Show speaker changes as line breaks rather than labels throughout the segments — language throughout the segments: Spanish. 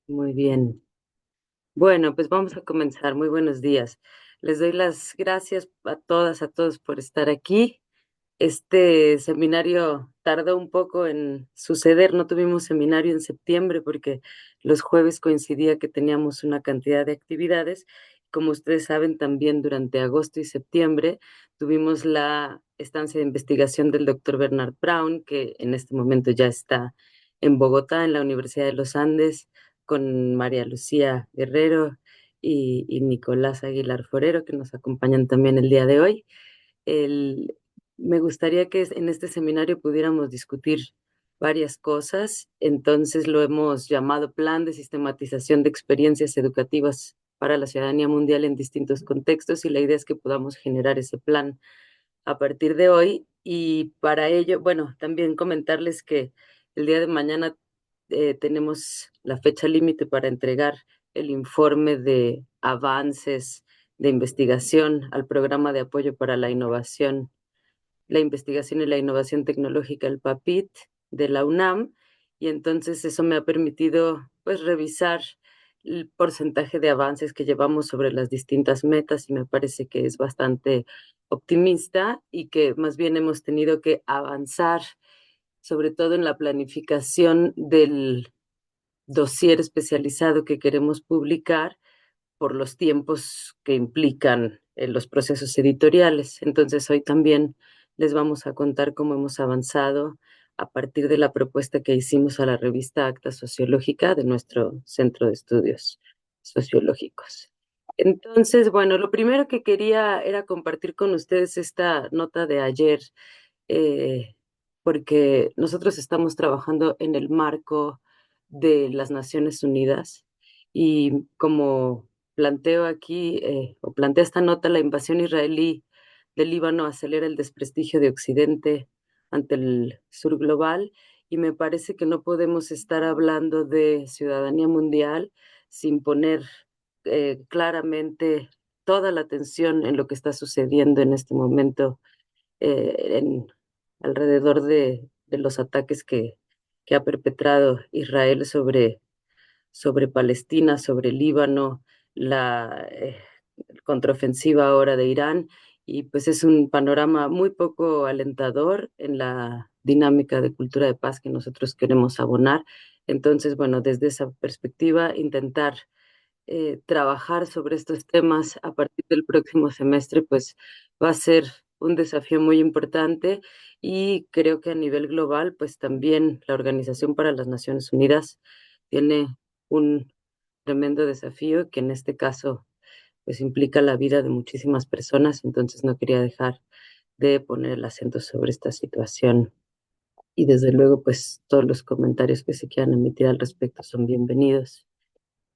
Muy bien. Bueno, pues vamos a comenzar. Muy buenos días. Les doy las gracias a todas, a todos por estar aquí. Este seminario tardó un poco en suceder. No tuvimos seminario en septiembre porque los jueves coincidía que teníamos una cantidad de actividades. Como ustedes saben, también durante agosto y septiembre tuvimos la estancia de investigación del doctor Bernard Brown, que en este momento ya está en Bogotá, en la Universidad de los Andes, con María Lucía Guerrero y Nicolás Aguilar Forero, que nos acompañan también el día de hoy. El, Me gustaría que en este seminario pudiéramos discutir varias cosas, entonces lo hemos llamado Plan de Sistematización de Experiencias Educativas para la Ciudadanía Mundial en distintos contextos, y la idea es que podamos generar ese plan a partir de hoy. Y para ello, bueno, también comentarles que el día de mañana tenemos la fecha límite para entregar el informe de avances de investigación al programa de apoyo para la innovación, la investigación y la innovación tecnológica, el PAPIT de la UNAM, y entonces eso me ha permitido pues revisar el porcentaje de avances que llevamos sobre las distintas metas, y me parece que es bastante optimista y que más bien hemos tenido que avanzar, sobre todo en la planificación del dossier especializado que queremos publicar por los tiempos que implican los procesos editoriales. Entonces, hoy también les vamos a contar cómo hemos avanzado a partir de la propuesta que hicimos a la revista Acta Sociológica de nuestro Centro de Estudios Sociológicos. Entonces, bueno, lo primero que quería era compartir con ustedes esta nota de ayer, eh, porque nosotros estamos trabajando en el marco de las Naciones Unidas, y como planteo aquí, o plantea esta nota, la invasión israelí del Líbano acelera el desprestigio de Occidente ante el sur global, y me parece que no podemos estar hablando de ciudadanía mundial sin poner claramente toda la atención en lo que está sucediendo en este momento, alrededor de los ataques que ha perpetrado Israel sobre Palestina, sobre Líbano, la contraofensiva ahora de Irán, y pues es un panorama muy poco alentador en la dinámica de cultura de paz que nosotros queremos abonar. Entonces, bueno, desde esa perspectiva, intentar trabajar sobre estos temas a partir del próximo semestre, pues va a ser un desafío muy importante, y creo que a nivel global, pues también la Organización para las Naciones Unidas tiene un tremendo desafío que en este caso pues implica la vida de muchísimas personas. Entonces no quería dejar de poner el acento sobre esta situación, y desde luego pues todos los comentarios que se quieran emitir al respecto son bienvenidos.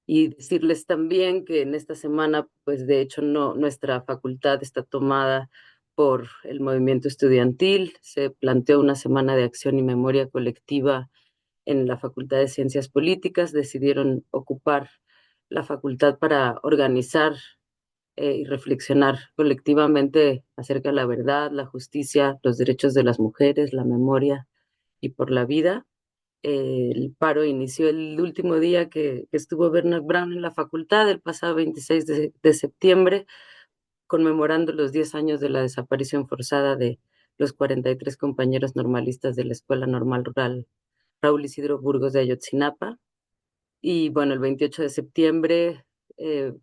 Y decirles también que en esta semana, pues de hecho no, nuestra facultad está tomada por el movimiento estudiantil. Se planteó una semana de acción y memoria colectiva en la Facultad de Ciencias Políticas. Decidieron ocupar la facultad para organizar y reflexionar colectivamente acerca de la verdad, la justicia, los derechos de las mujeres, la memoria y por la vida. El paro inició el último día que estuvo Bernard Brown en la facultad, el pasado 26 de septiembre, conmemorando los 10 años de la desaparición forzada de los 43 compañeros normalistas de la Escuela Normal Rural Raúl Isidro Burgos de Ayotzinapa. Y bueno, el 28 de septiembre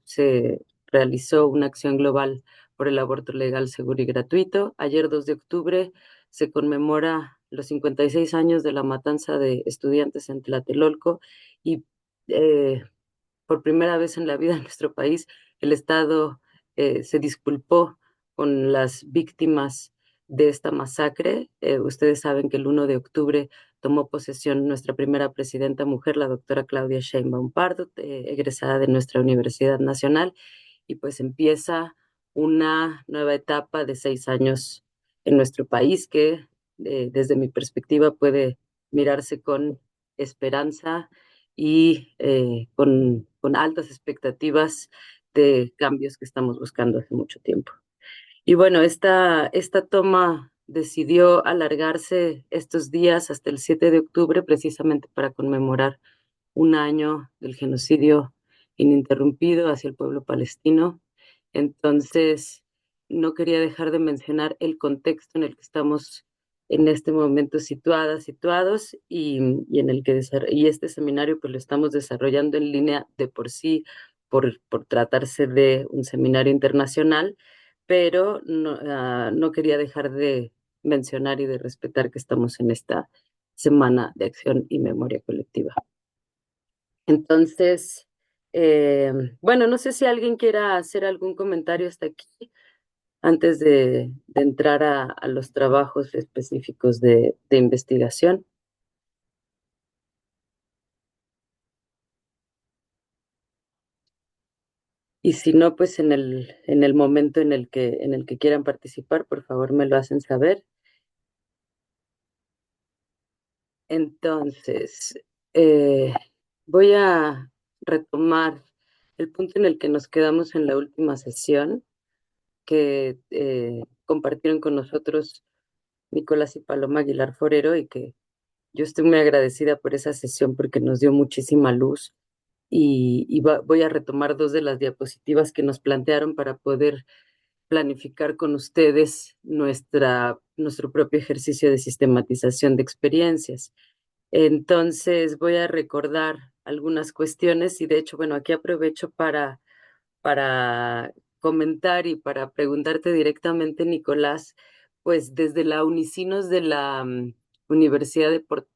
se realizó una acción global por el aborto legal, seguro y gratuito. Ayer, 2 de octubre, se conmemora los 56 años de la matanza de estudiantes en Tlatelolco, y eh, por primera vez en la vida de nuestro país, el Estado se disculpó con las víctimas de esta masacre. Ustedes saben que el 1 de octubre tomó posesión nuestra primera presidenta mujer, la doctora Claudia Sheinbaum Pardo, egresada de nuestra Universidad Nacional, y pues empieza una nueva etapa de 6 años en nuestro país que, desde mi perspectiva, puede mirarse con esperanza y con altas expectativas de cambios que estamos buscando hace mucho tiempo. Y bueno, esta toma decidió alargarse estos días hasta el 7 de octubre, precisamente para conmemorar un año del genocidio ininterrumpido hacia el pueblo palestino. Entonces, no quería dejar de mencionar el contexto en el que estamos en este momento situados y en el que y este seminario pues lo estamos desarrollando en línea de por sí por tratarse de un seminario internacional, pero no, no quería dejar de mencionar y de respetar que estamos en esta Semana de Acción y Memoria Colectiva. Entonces, eh, bueno, no sé si alguien quiera hacer algún comentario hasta aquí antes de entrar a los trabajos específicos de investigación. Y si no, pues en el momento en el que quieran participar, por favor me lo hacen saber. Entonces, eh, voy a retomar el punto en el que nos quedamos en la última sesión que compartieron con nosotros Nicolás y Paloma Aguilar Forero y que yo estoy muy agradecida por esa sesión porque nos dio muchísima luz voy a retomar dos de las diapositivas que nos plantearon para poder planificar con ustedes nuestro propio ejercicio de sistematización de experiencias. Entonces voy a recordar algunas cuestiones y de hecho, bueno, aquí aprovecho para comentar y para preguntarte directamente, Nicolás, pues desde la Unicinos de la Universidad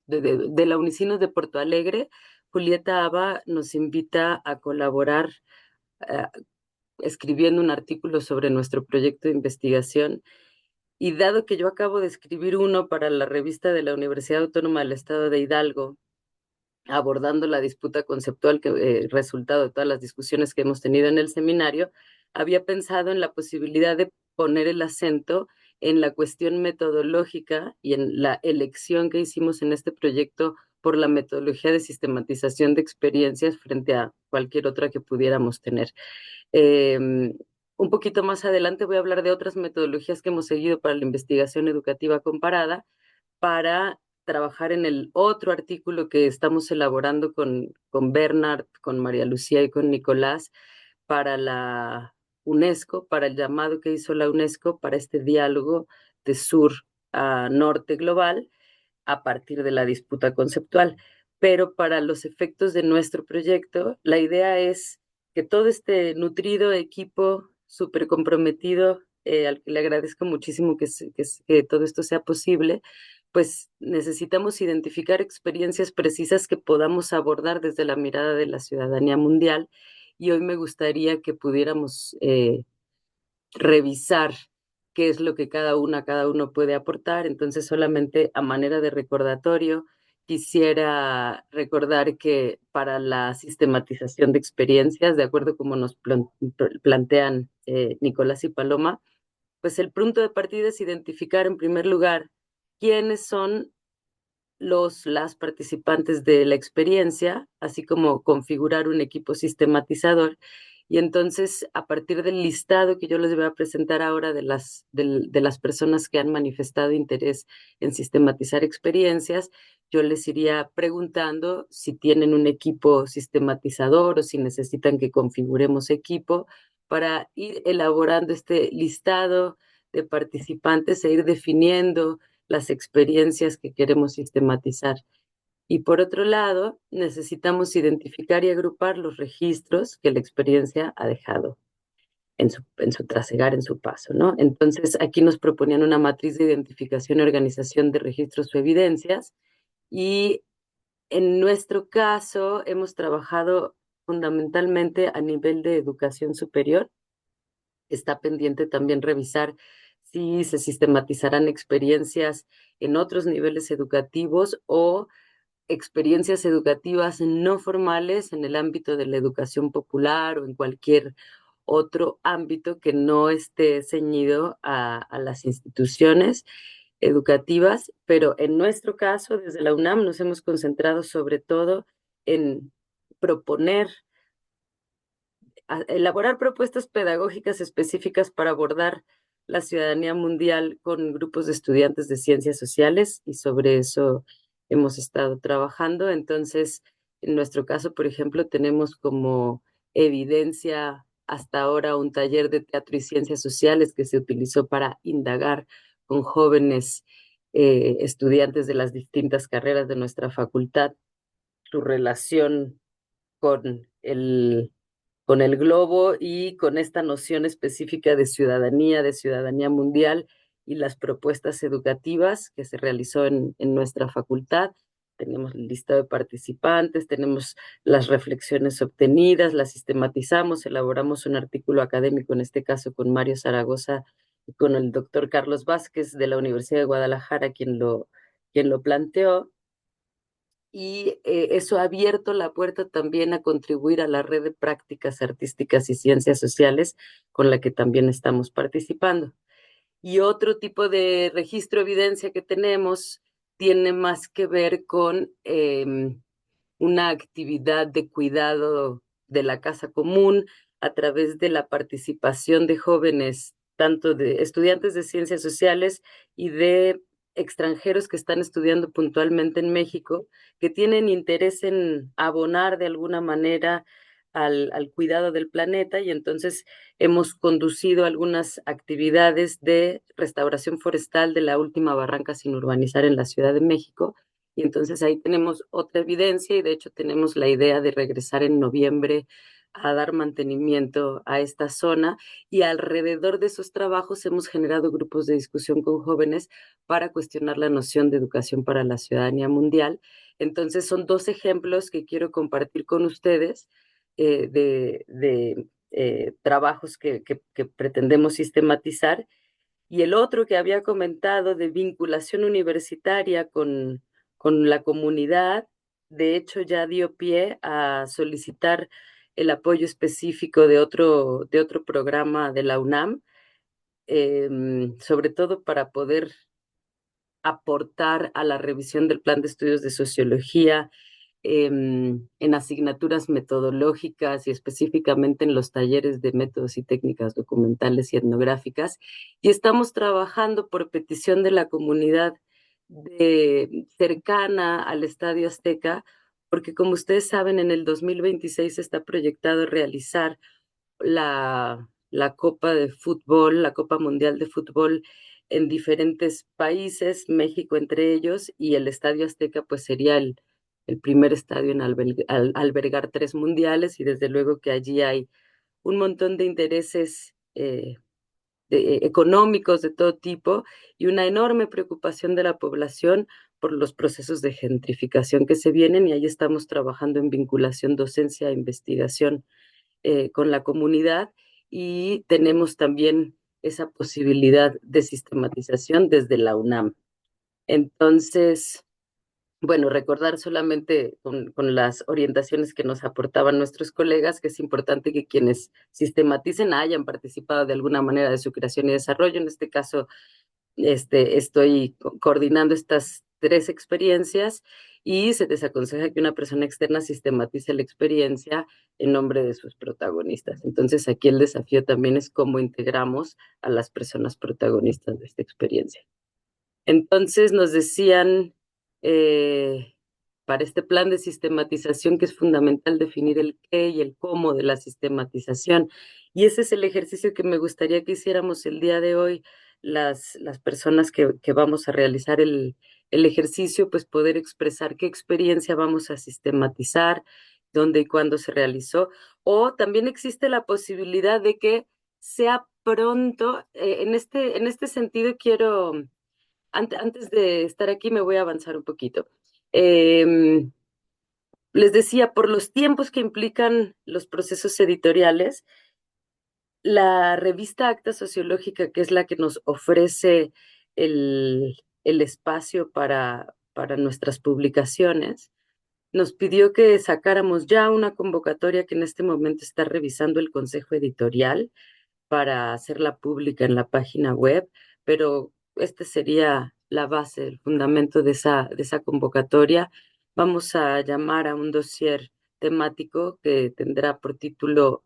de la Unicinos de Porto Alegre, Julieta Aba nos invita a colaborar eh, escribiendo un artículo sobre nuestro proyecto de investigación. Y dado que yo acabo de escribir uno para la revista de la Universidad Autónoma del Estado de Hidalgo, abordando la disputa conceptual que resultado de todas las discusiones que hemos tenido en el seminario, había pensado en la posibilidad de poner el acento en la cuestión metodológica y en la elección que hicimos en este proyecto por la metodología de sistematización de experiencias frente a cualquier otra que pudiéramos tener. Eh, un poquito más adelante voy a hablar de otras metodologías que hemos seguido para la investigación educativa comparada, para trabajar en el otro artículo que estamos elaborando con Bernard, con María Lucía y con Nicolás para la UNESCO, para el llamado que hizo la UNESCO para este diálogo de sur a norte global a partir de la disputa conceptual. Pero para los efectos de nuestro proyecto, la idea es que todo este nutrido equipo súper comprometido, al que le agradezco muchísimo que todo esto sea posible, pues necesitamos identificar experiencias precisas que podamos abordar desde la mirada de la ciudadanía mundial. Y hoy me gustaría que pudiéramos revisar qué es lo que cada uno puede aportar. Entonces, solamente a manera de recordatorio, quisiera recordar que para la sistematización de experiencias, de acuerdo como nos plantean Nicolás y Paloma, pues el punto de partida es identificar en primer lugar quiénes son las participantes de la experiencia, así como configurar un equipo sistematizador. Y entonces, a partir del listado que yo les voy a presentar ahora de las personas que han manifestado interés en sistematizar experiencias, yo les iría preguntando si tienen un equipo sistematizador o si necesitan que configuremos equipo para ir elaborando este listado de participantes e ir definiendo las experiencias que queremos sistematizar. Y por otro lado, necesitamos identificar y agrupar los registros que la experiencia ha dejado en su trasegar, en su paso, ¿no? Entonces, aquí nos proponían una matriz de identificación y organización de registros o evidencias. Y en nuestro caso, hemos trabajado fundamentalmente a nivel de educación superior. Está pendiente también revisar si se sistematizarán experiencias en otros niveles educativos o experiencias educativas no formales en el ámbito de la educación popular o en cualquier otro ámbito que no esté ceñido a las instituciones educativas, pero en nuestro caso, desde la UNAM, nos hemos concentrado sobre todo en proponer elaborar propuestas pedagógicas específicas para abordar la ciudadanía mundial con grupos de estudiantes de ciencias sociales y sobre eso hemos estado trabajando. Entonces, En nuestro caso, por ejemplo, tenemos como evidencia hasta ahora un taller de teatro y ciencias sociales que se utilizó para indagar con jóvenes estudiantes de las distintas carreras de nuestra facultad su relación con con el globo y con esta noción específica de ciudadanía mundial y las propuestas educativas que se realizó en nuestra facultad. Tenemos el listado de participantes, tenemos las reflexiones obtenidas, las sistematizamos, elaboramos un artículo académico, en este caso con Mario Zaragoza y con el doctor Carlos Vázquez de la Universidad de Guadalajara, quien lo planteó, y eso ha abierto la puerta también a contribuir a la red de prácticas artísticas y ciencias sociales con la que también estamos participando. Y otro tipo de registro, evidencia que tenemos tiene más que ver con una actividad de cuidado de la casa común a través de la participación de jóvenes, tanto de estudiantes de ciencias sociales y de extranjeros que están estudiando puntualmente en México, que tienen interés en abonar de alguna manera al cuidado del planeta, y entonces hemos conducido algunas actividades de restauración forestal de la última barranca sin urbanizar en la Ciudad de México, y entonces ahí tenemos otra evidencia, y de hecho tenemos la idea de regresar en noviembre a dar mantenimiento a esta zona, y alrededor de esos trabajos hemos generado grupos de discusión con jóvenes para cuestionar la noción de educación para la ciudadanía mundial. Entonces son dos ejemplos que quiero compartir con ustedes de trabajos que pretendemos sistematizar. Y el otro que había comentado de vinculación universitaria con la comunidad, de hecho ya dio pie a solicitar el apoyo específico de otro programa de la UNAM, sobre todo para poder aportar a la revisión del plan de estudios de sociología en asignaturas metodológicas y específicamente en los talleres de métodos y técnicas documentales y etnográficas. Y estamos trabajando por petición de la comunidad cercana al Estadio Azteca, porque como ustedes saben, en el 2026 está proyectado realizar la Copa de Fútbol, la Copa Mundial de Fútbol en diferentes países, México entre ellos, y el Estadio Azteca pues sería el primer estadio en albergar tres mundiales, y desde luego que allí hay un montón de intereses económicos de todo tipo y una enorme preocupación de la población por los procesos de gentrificación que se vienen, y ahí estamos trabajando en vinculación docencia e investigación con la comunidad, y tenemos también esa posibilidad de sistematización desde la UNAM. Entonces, bueno, recordar solamente con las orientaciones que nos aportaban nuestros colegas, que es importante que quienes sistematicen hayan participado de alguna manera de su creación y desarrollo. En este caso, estoy coordinando estas tres experiencias, y se desaconseja que una persona externa sistematice la experiencia en nombre de sus protagonistas. Entonces, aquí el desafío también es cómo integramos a las personas protagonistas de esta experiencia. Entonces nos decían, eh, para este plan de sistematización, que es fundamental definir el qué y el cómo de la sistematización. Y ese es el ejercicio que me gustaría que hiciéramos el día de hoy, las personas que vamos a realizar el ejercicio, pues poder expresar qué experiencia vamos a sistematizar, dónde y cuándo se realizó. O también existe la posibilidad de que sea pronto. En este sentido quiero antes de estar aquí me voy a avanzar un poquito. Eh, Les decía, por los tiempos que implican los procesos editoriales, la revista Acta Sociológica, que es la que nos ofrece el espacio para nuestras publicaciones, nos pidió que sacáramos ya una convocatoria que en este momento está revisando el Consejo Editorial para hacerla pública en la página web, pero este sería la base, el fundamento de esa convocatoria. Vamos a llamar a un dossier temático que tendrá por título,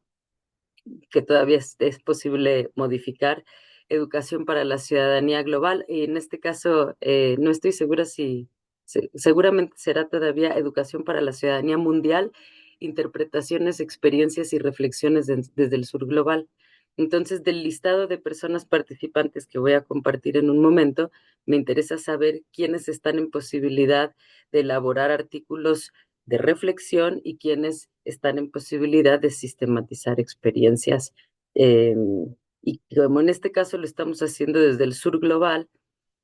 que todavía es posible modificar, Educación para la Ciudadanía Global. Y en este caso, no estoy segura si seguramente será todavía Educación para la Ciudadanía Mundial, interpretaciones, experiencias y reflexiones desde el sur global. Entonces, del listado de personas participantes que voy a compartir en un momento, me interesa saber quiénes están en posibilidad de elaborar artículos de reflexión y quiénes están en posibilidad de sistematizar experiencias. Eh, y como en este caso lo estamos haciendo desde el sur global,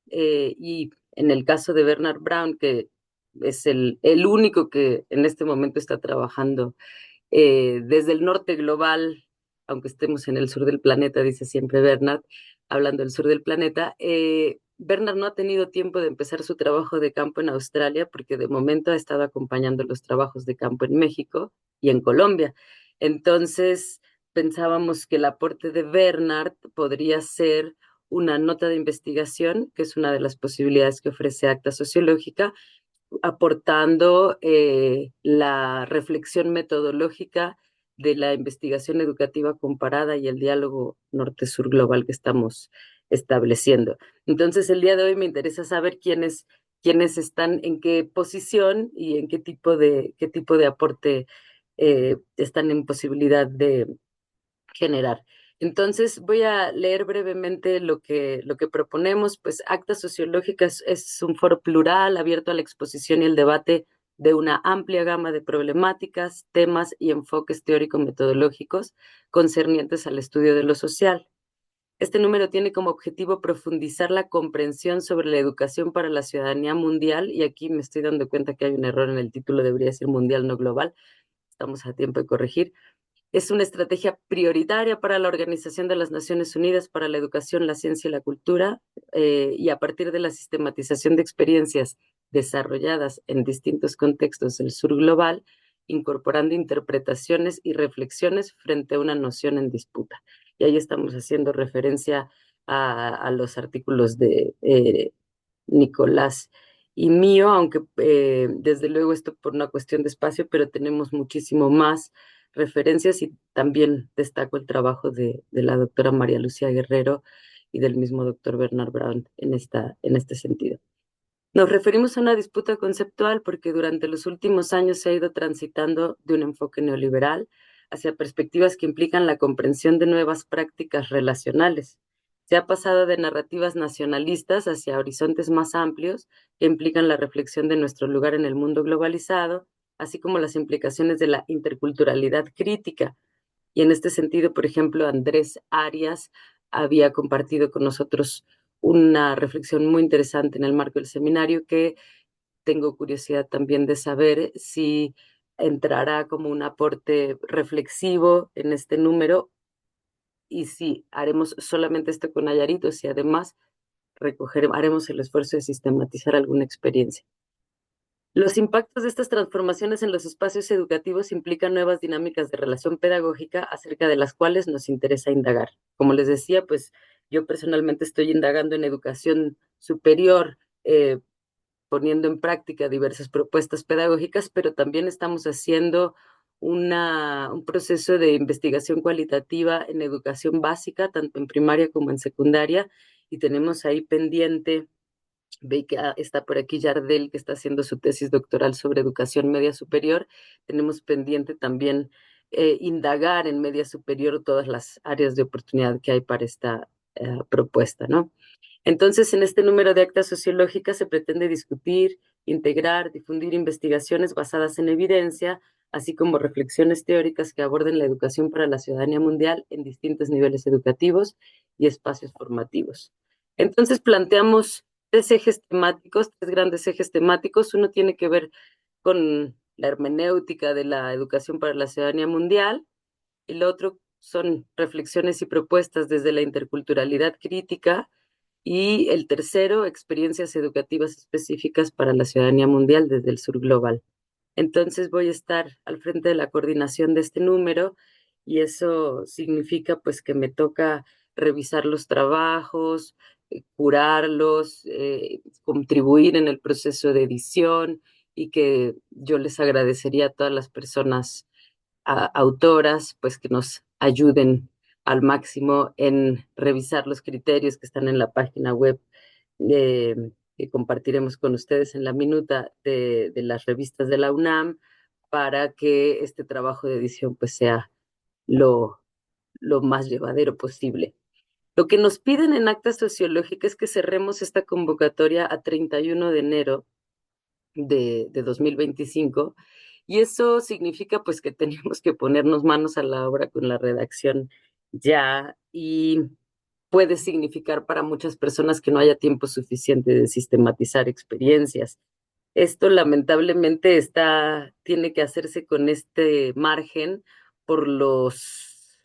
y en el caso de Bernard Brown, que es el único que en este momento está trabajando desde el norte global, aunque estemos en el sur del planeta, dice siempre Bernard, hablando del sur del planeta, Bernard no ha tenido tiempo de empezar su trabajo de campo en Australia porque de momento ha estado acompañando los trabajos de campo en México y en Colombia. Entonces, pensábamos que el aporte de Bernard podría ser una nota de investigación, que es una de las posibilidades que ofrece Acta Sociológica, aportando la reflexión metodológica de la investigación educativa comparada y el diálogo norte-sur global que estamos estableciendo. Entonces, el día de hoy me interesa saber quiénes están en qué posición y en qué tipo de aporte están en posibilidad de generar. Entonces, voy a leer brevemente lo que proponemos. Pues Acta Sociológica es un foro plural, abierto a la exposición y el debate de una amplia gama de problemáticas, temas y enfoques teórico-metodológicos concernientes al estudio de lo social. Este número tiene como objetivo profundizar la comprensión sobre la educación para la ciudadanía mundial, y aquí me estoy dando cuenta que hay un error en el título, debería decir mundial, no global. Estamos a tiempo de corregir. Es una estrategia prioritaria para la Organización de las Naciones Unidas para la Educación, la Ciencia y la Cultura, y a partir de la sistematización de experiencias desarrolladas en distintos contextos del sur global, incorporando interpretaciones y reflexiones frente a una noción en disputa. Y ahí estamos haciendo referencia a los artículos de Nicolás y mío, aunque desde luego esto por una cuestión de espacio, pero tenemos muchísimo más referencias, y también destaco el trabajo de la doctora María Lucía Guerrero y del mismo doctor Bernard Brown en este sentido. Nos referimos a una disputa conceptual porque durante los últimos años se ha ido transitando de un enfoque neoliberal hacia perspectivas que implican la comprensión de nuevas prácticas relacionales. Se ha pasado de narrativas nacionalistas hacia horizontes más amplios que implican la reflexión de nuestro lugar en el mundo globalizado, así como las implicaciones de la interculturalidad crítica. Y en este sentido, por ejemplo, Andrés Arias había compartido con nosotros una reflexión muy interesante en el marco del seminario, que tengo curiosidad también de saber si entrará como un aporte reflexivo en este número, y si haremos solamente esto con Nayarit o si además haremos el esfuerzo de sistematizar alguna experiencia. Los impactos de estas transformaciones en los espacios educativos implican nuevas dinámicas de relación pedagógica acerca de las cuales nos interesa indagar. Como les decía, pues yo personalmente estoy indagando en educación superior, poniendo en práctica diversas propuestas pedagógicas, pero también estamos haciendo un proceso de investigación cualitativa en educación básica, tanto en primaria como en secundaria, y tenemos ahí pendiente. Ve que está por aquí Yardel, que está haciendo su tesis doctoral sobre educación media superior. Tenemos pendiente también indagar en media superior todas las áreas de oportunidad que hay para esta propuesta, ¿no? Entonces, en este número de actas sociológicas se pretende discutir, integrar, difundir investigaciones basadas en evidencia, así como reflexiones teóricas que aborden la educación para la ciudadanía mundial en distintos niveles educativos y espacios formativos. Entonces, planteamos tres ejes temáticos, tres grandes ejes temáticos. Uno tiene que ver con la hermenéutica de la educación para la ciudadanía mundial, y el otro son reflexiones y propuestas desde la interculturalidad crítica, y el tercero, experiencias educativas específicas para la ciudadanía mundial desde el sur global. Entonces voy a estar al frente de la coordinación de este número, y eso significa pues que me toca revisar los trabajos, curarlos, contribuir en el proceso de edición, y que yo les agradecería a todas las personas autoras pues que nos ayuden al máximo en revisar los criterios que están en la página web que compartiremos con ustedes en la minuta de las revistas de la UNAM para que este trabajo de edición pues sea lo, lo más llevadero posible. Lo que nos piden en Acta Sociológica es que cerremos esta convocatoria a 31 de enero de 2025 y eso significa pues que tenemos que ponernos manos a la obra con la redacción ya y puede significar para muchas personas que no haya tiempo suficiente de sistematizar experiencias. Esto lamentablemente tiene que hacerse con este margen por los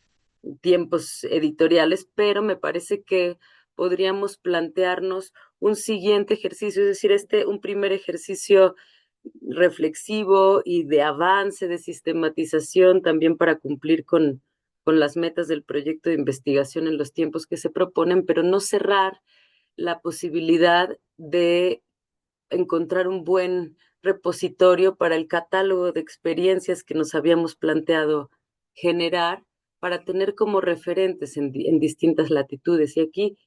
tiempos editoriales, pero me parece que podríamos plantearnos un siguiente ejercicio, es decir, un primer ejercicio reflexivo y de avance, de sistematización también para cumplir con las metas del proyecto de investigación en los tiempos que se proponen, pero no cerrar la posibilidad de encontrar un buen repositorio para el catálogo de experiencias que nos habíamos planteado generar para tener como referentes en distintas latitudes. Y aquí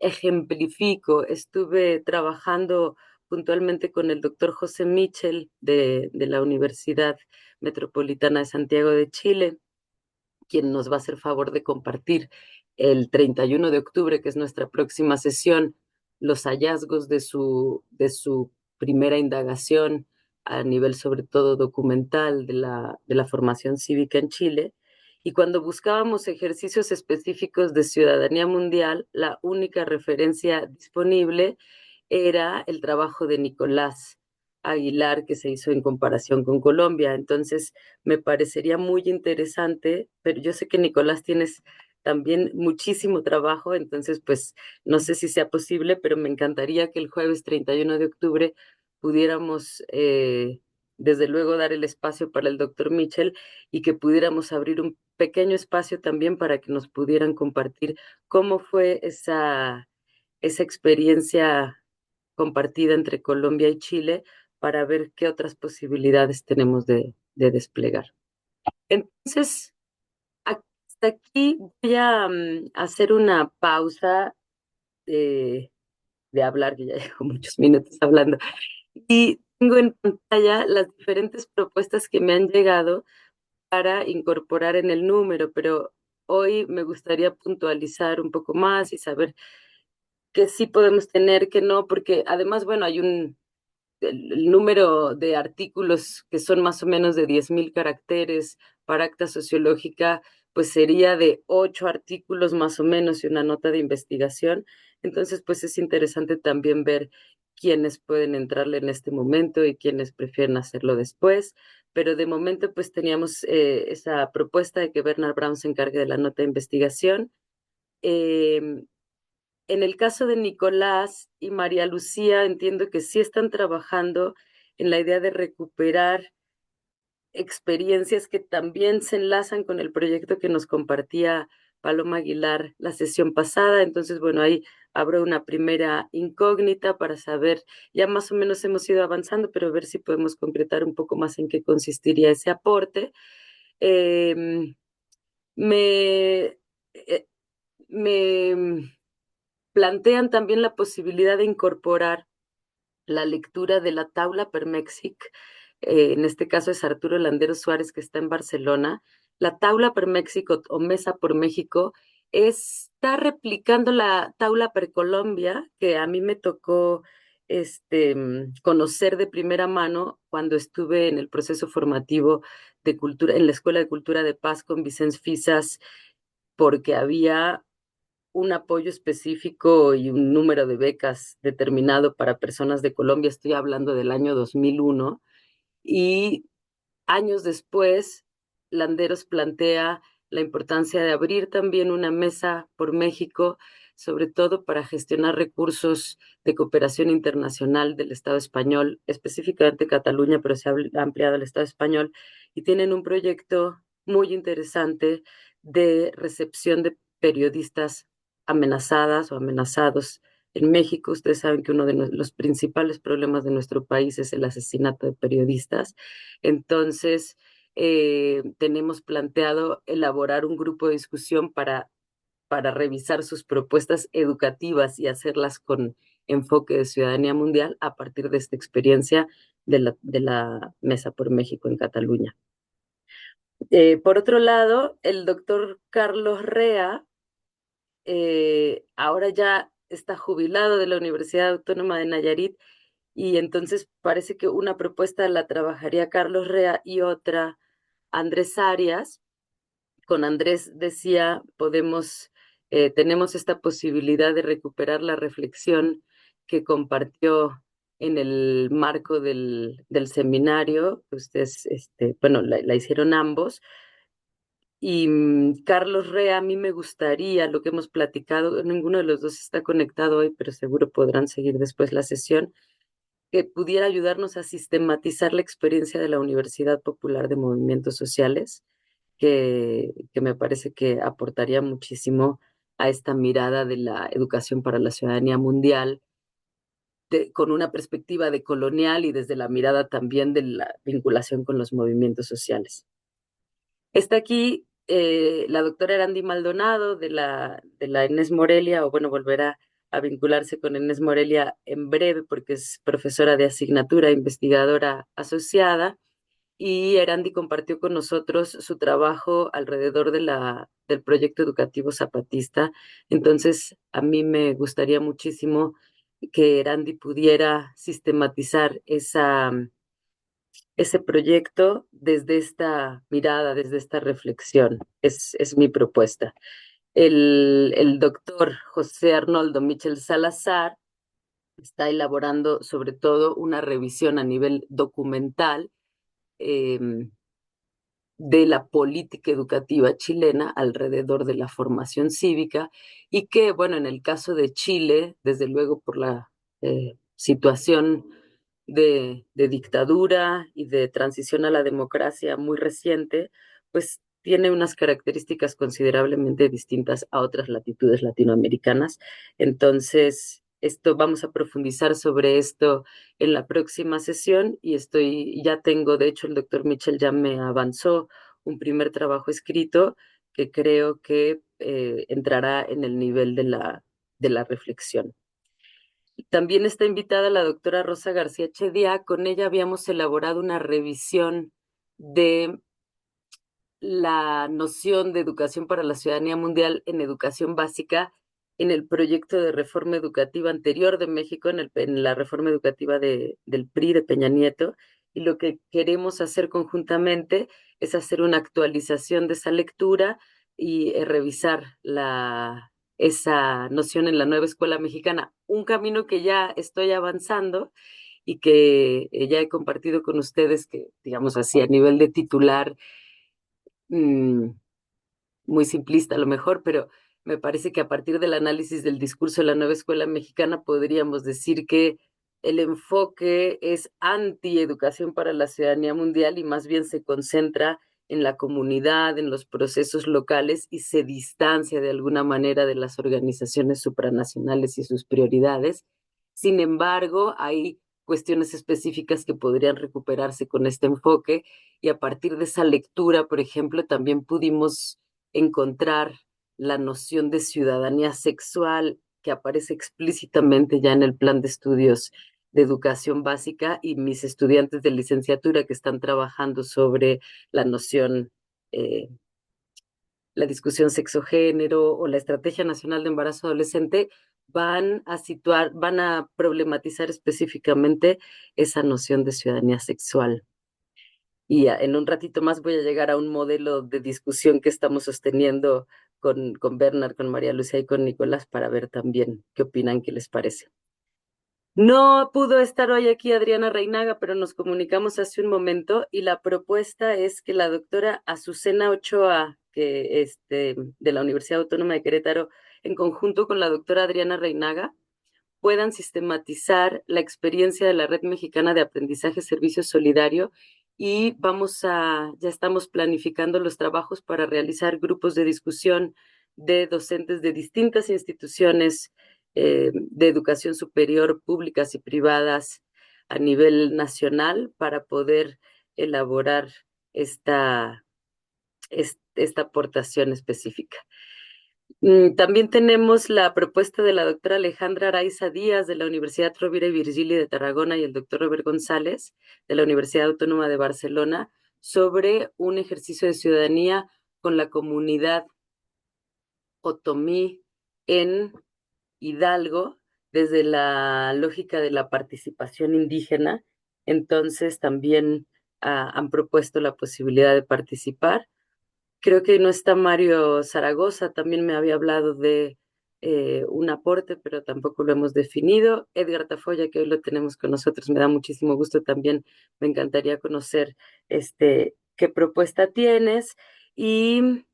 ejemplifico, estuve trabajando puntualmente con el doctor José Michel de la Universidad Metropolitana de Santiago de Chile, quien nos va a hacer favor de compartir el 31 de octubre, que es nuestra próxima sesión, los hallazgos de su primera indagación a nivel sobre todo documental de la formación cívica en Chile. Y cuando buscábamos ejercicios específicos de ciudadanía mundial, la única referencia disponible era el trabajo de Nicolás Aguilar que se hizo en comparación con Colombia. Entonces, me parecería muy interesante, pero yo sé que Nicolás tienes también muchísimo trabajo, entonces pues no sé si sea posible, pero me encantaría que el jueves 31 de octubre pudiéramos desde luego dar el espacio para el doctor Mitchell y que pudiéramos abrir un pequeño espacio también para que nos pudieran compartir cómo fue esa experiencia compartida entre Colombia y Chile para ver qué otras posibilidades tenemos de desplegar. Entonces, hasta aquí voy a hacer una pausa de hablar, que ya llevo muchos minutos hablando, y tengo en pantalla las diferentes propuestas que me han llegado para incorporar en el número, pero hoy me gustaría puntualizar un poco más y saber qué sí podemos tener, qué no, porque además, bueno, hay el número de artículos que son más o menos de 10,000 caracteres para Acta Sociológica, pues sería de 8 artículos más o menos y una nota de investigación. Entonces, pues es interesante también ver quiénes pueden entrarle en este momento y quiénes prefieren hacerlo después. Pero de momento, pues teníamos esa propuesta de que Bernard Brown se encargue de la nota de investigación. Eh, en el caso de Nicolás y María Lucía, entiendo que sí están trabajando en la idea de recuperar experiencias que también se enlazan con el proyecto que nos compartía Paloma Aguilar la sesión pasada. Entonces, bueno, ahí abro una primera incógnita para saber, ya más o menos hemos ido avanzando, pero ver si podemos concretar un poco más en qué consistiría ese aporte. Eh, me, eh, me plantean también la posibilidad de incorporar la lectura de la Taula per Mexic, en este caso es Arturo Landeros Suárez, que está en Barcelona. La Taula per México o Mesa por México está replicando la Taula per Colombia, que a mí me tocó conocer de primera mano cuando estuve en el proceso formativo de cultura, en la Escuela de Cultura de Paz con Vicente Fisas, porque había un apoyo específico y un número de becas determinado para personas de Colombia. Estoy hablando del año 2001. Y años después, Landeros plantea la importancia de abrir también una mesa por México, sobre todo para gestionar recursos de cooperación internacional del Estado español, específicamente Cataluña, pero se ha ampliado al Estado español, y tienen un proyecto muy interesante de recepción de periodistas amenazadas o amenazados en México. Ustedes saben que uno de los principales problemas de nuestro país es el asesinato de periodistas. Entonces, tenemos planteado elaborar un grupo de discusión para revisar sus propuestas educativas y hacerlas con enfoque de ciudadanía mundial a partir de esta experiencia de la Mesa por México en Cataluña. Por otro lado, el doctor Carlos Rea ahora ya está jubilado de la Universidad Autónoma de Nayarit y entonces parece que una propuesta la trabajaría Carlos Rea y otra Andrés Arias. Con Andrés decía, tenemos esta posibilidad de recuperar la reflexión que compartió en el marco del seminario, que ustedes, bueno, la hicieron ambos, y Carlos Rea, a mí me gustaría, lo que hemos platicado, ninguno de los dos está conectado hoy, pero seguro podrán seguir después la sesión, que pudiera ayudarnos a sistematizar la experiencia de la Universidad Popular de Movimientos Sociales, que me parece que aportaría muchísimo a esta mirada de la educación para la ciudadanía mundial, con una perspectiva decolonial y desde la mirada también de la vinculación con los movimientos sociales. Está aquí la doctora Erandi Maldonado de la Inés Morelia, o bueno, volverá a vincularse con Inés Morelia en breve porque es profesora de asignatura, investigadora asociada, y Erandi compartió con nosotros su trabajo alrededor del proyecto educativo zapatista. Entonces, a mí me gustaría muchísimo que Erandi pudiera sistematizar ese proyecto desde esta mirada, desde esta reflexión. Es mi propuesta. El doctor José Arnoldo Michel Salazar está elaborando sobre todo una revisión a nivel documental eh, de la política educativa chilena alrededor de la formación cívica y que, bueno, en el caso de Chile, desde luego por la situación de dictadura y de transición a la democracia muy reciente, pues tiene unas características considerablemente distintas a otras latitudes latinoamericanas. Entonces, esto vamos a profundizar sobre esto en la próxima sesión y ya tengo, de hecho, el doctor Mitchell ya me avanzó un primer trabajo escrito que creo que entrará en el nivel de la reflexión. También está invitada la doctora Rosa García Chedia. Con ella habíamos elaborado una revisión de la noción de educación para la ciudadanía mundial en educación básica en el proyecto de reforma educativa anterior de México, en la reforma educativa del PRI de Peña Nieto. Y lo que queremos hacer conjuntamente es hacer una actualización de esa lectura y revisar esa noción en la nueva escuela mexicana. Un camino que ya estoy avanzando y que ya he compartido con ustedes, que digamos así a nivel de titular, mmm, muy simplista a lo mejor, pero me parece que a partir del análisis del discurso de la nueva escuela mexicana podríamos decir que el enfoque es anti-educación para la ciudadanía mundial y más bien se concentra en la comunidad, en los procesos locales y se distancia de alguna manera de las organizaciones supranacionales y sus prioridades. Sin embargo, hay cuestiones específicas que podrían recuperarse con este enfoque y a partir de esa lectura, por ejemplo, también pudimos encontrar la noción de ciudadanía sexual que aparece explícitamente ya en el plan de estudios de educación básica y mis estudiantes de licenciatura que están trabajando sobre la noción, la discusión sexo-género o la Estrategia Nacional de Embarazo Adolescente van a problematizar específicamente esa noción de ciudadanía sexual. Y en un ratito más voy a llegar a un modelo de discusión que estamos sosteniendo con Bernard, con María Lucía y con Nicolás para ver también qué opinan, qué les parece. No pudo estar hoy aquí Adriana Reinaga, pero nos comunicamos hace un momento y la propuesta es que la doctora Azucena Ochoa, de la Universidad Autónoma de Querétaro, en conjunto con la doctora Adriana Reinaga, puedan sistematizar la experiencia de la Red Mexicana de Aprendizaje Servicio Solidario y ya estamos planificando los trabajos para realizar grupos de discusión de docentes de distintas instituciones de educación superior, públicas y privadas a nivel nacional para poder elaborar esta aportación específica. También tenemos la propuesta de la doctora Alejandra Araiza Díaz de la Universidad Rovira y Virgili de Tarragona y el doctor Robert González de la Universidad Autónoma de Barcelona sobre un ejercicio de ciudadanía con la comunidad otomí en Hidalgo desde la lógica de la participación indígena. Entonces también han propuesto la posibilidad de participar. Creo que no está Mario Zaragoza, también me había hablado de un aporte, pero tampoco lo hemos definido. Edgar Tafoya, que hoy lo tenemos con nosotros, me da muchísimo gusto también, me encantaría conocer qué propuesta tienes. Y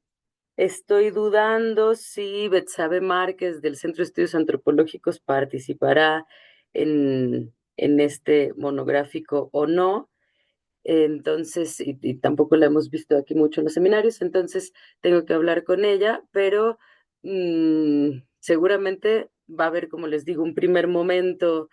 estoy dudando si Betsabe Márquez del Centro de Estudios Antropológicos participará en este monográfico o no. Entonces, y tampoco la hemos visto aquí mucho en los seminarios, entonces tengo que hablar con ella, pero seguramente va a haber, como les digo, un primer momento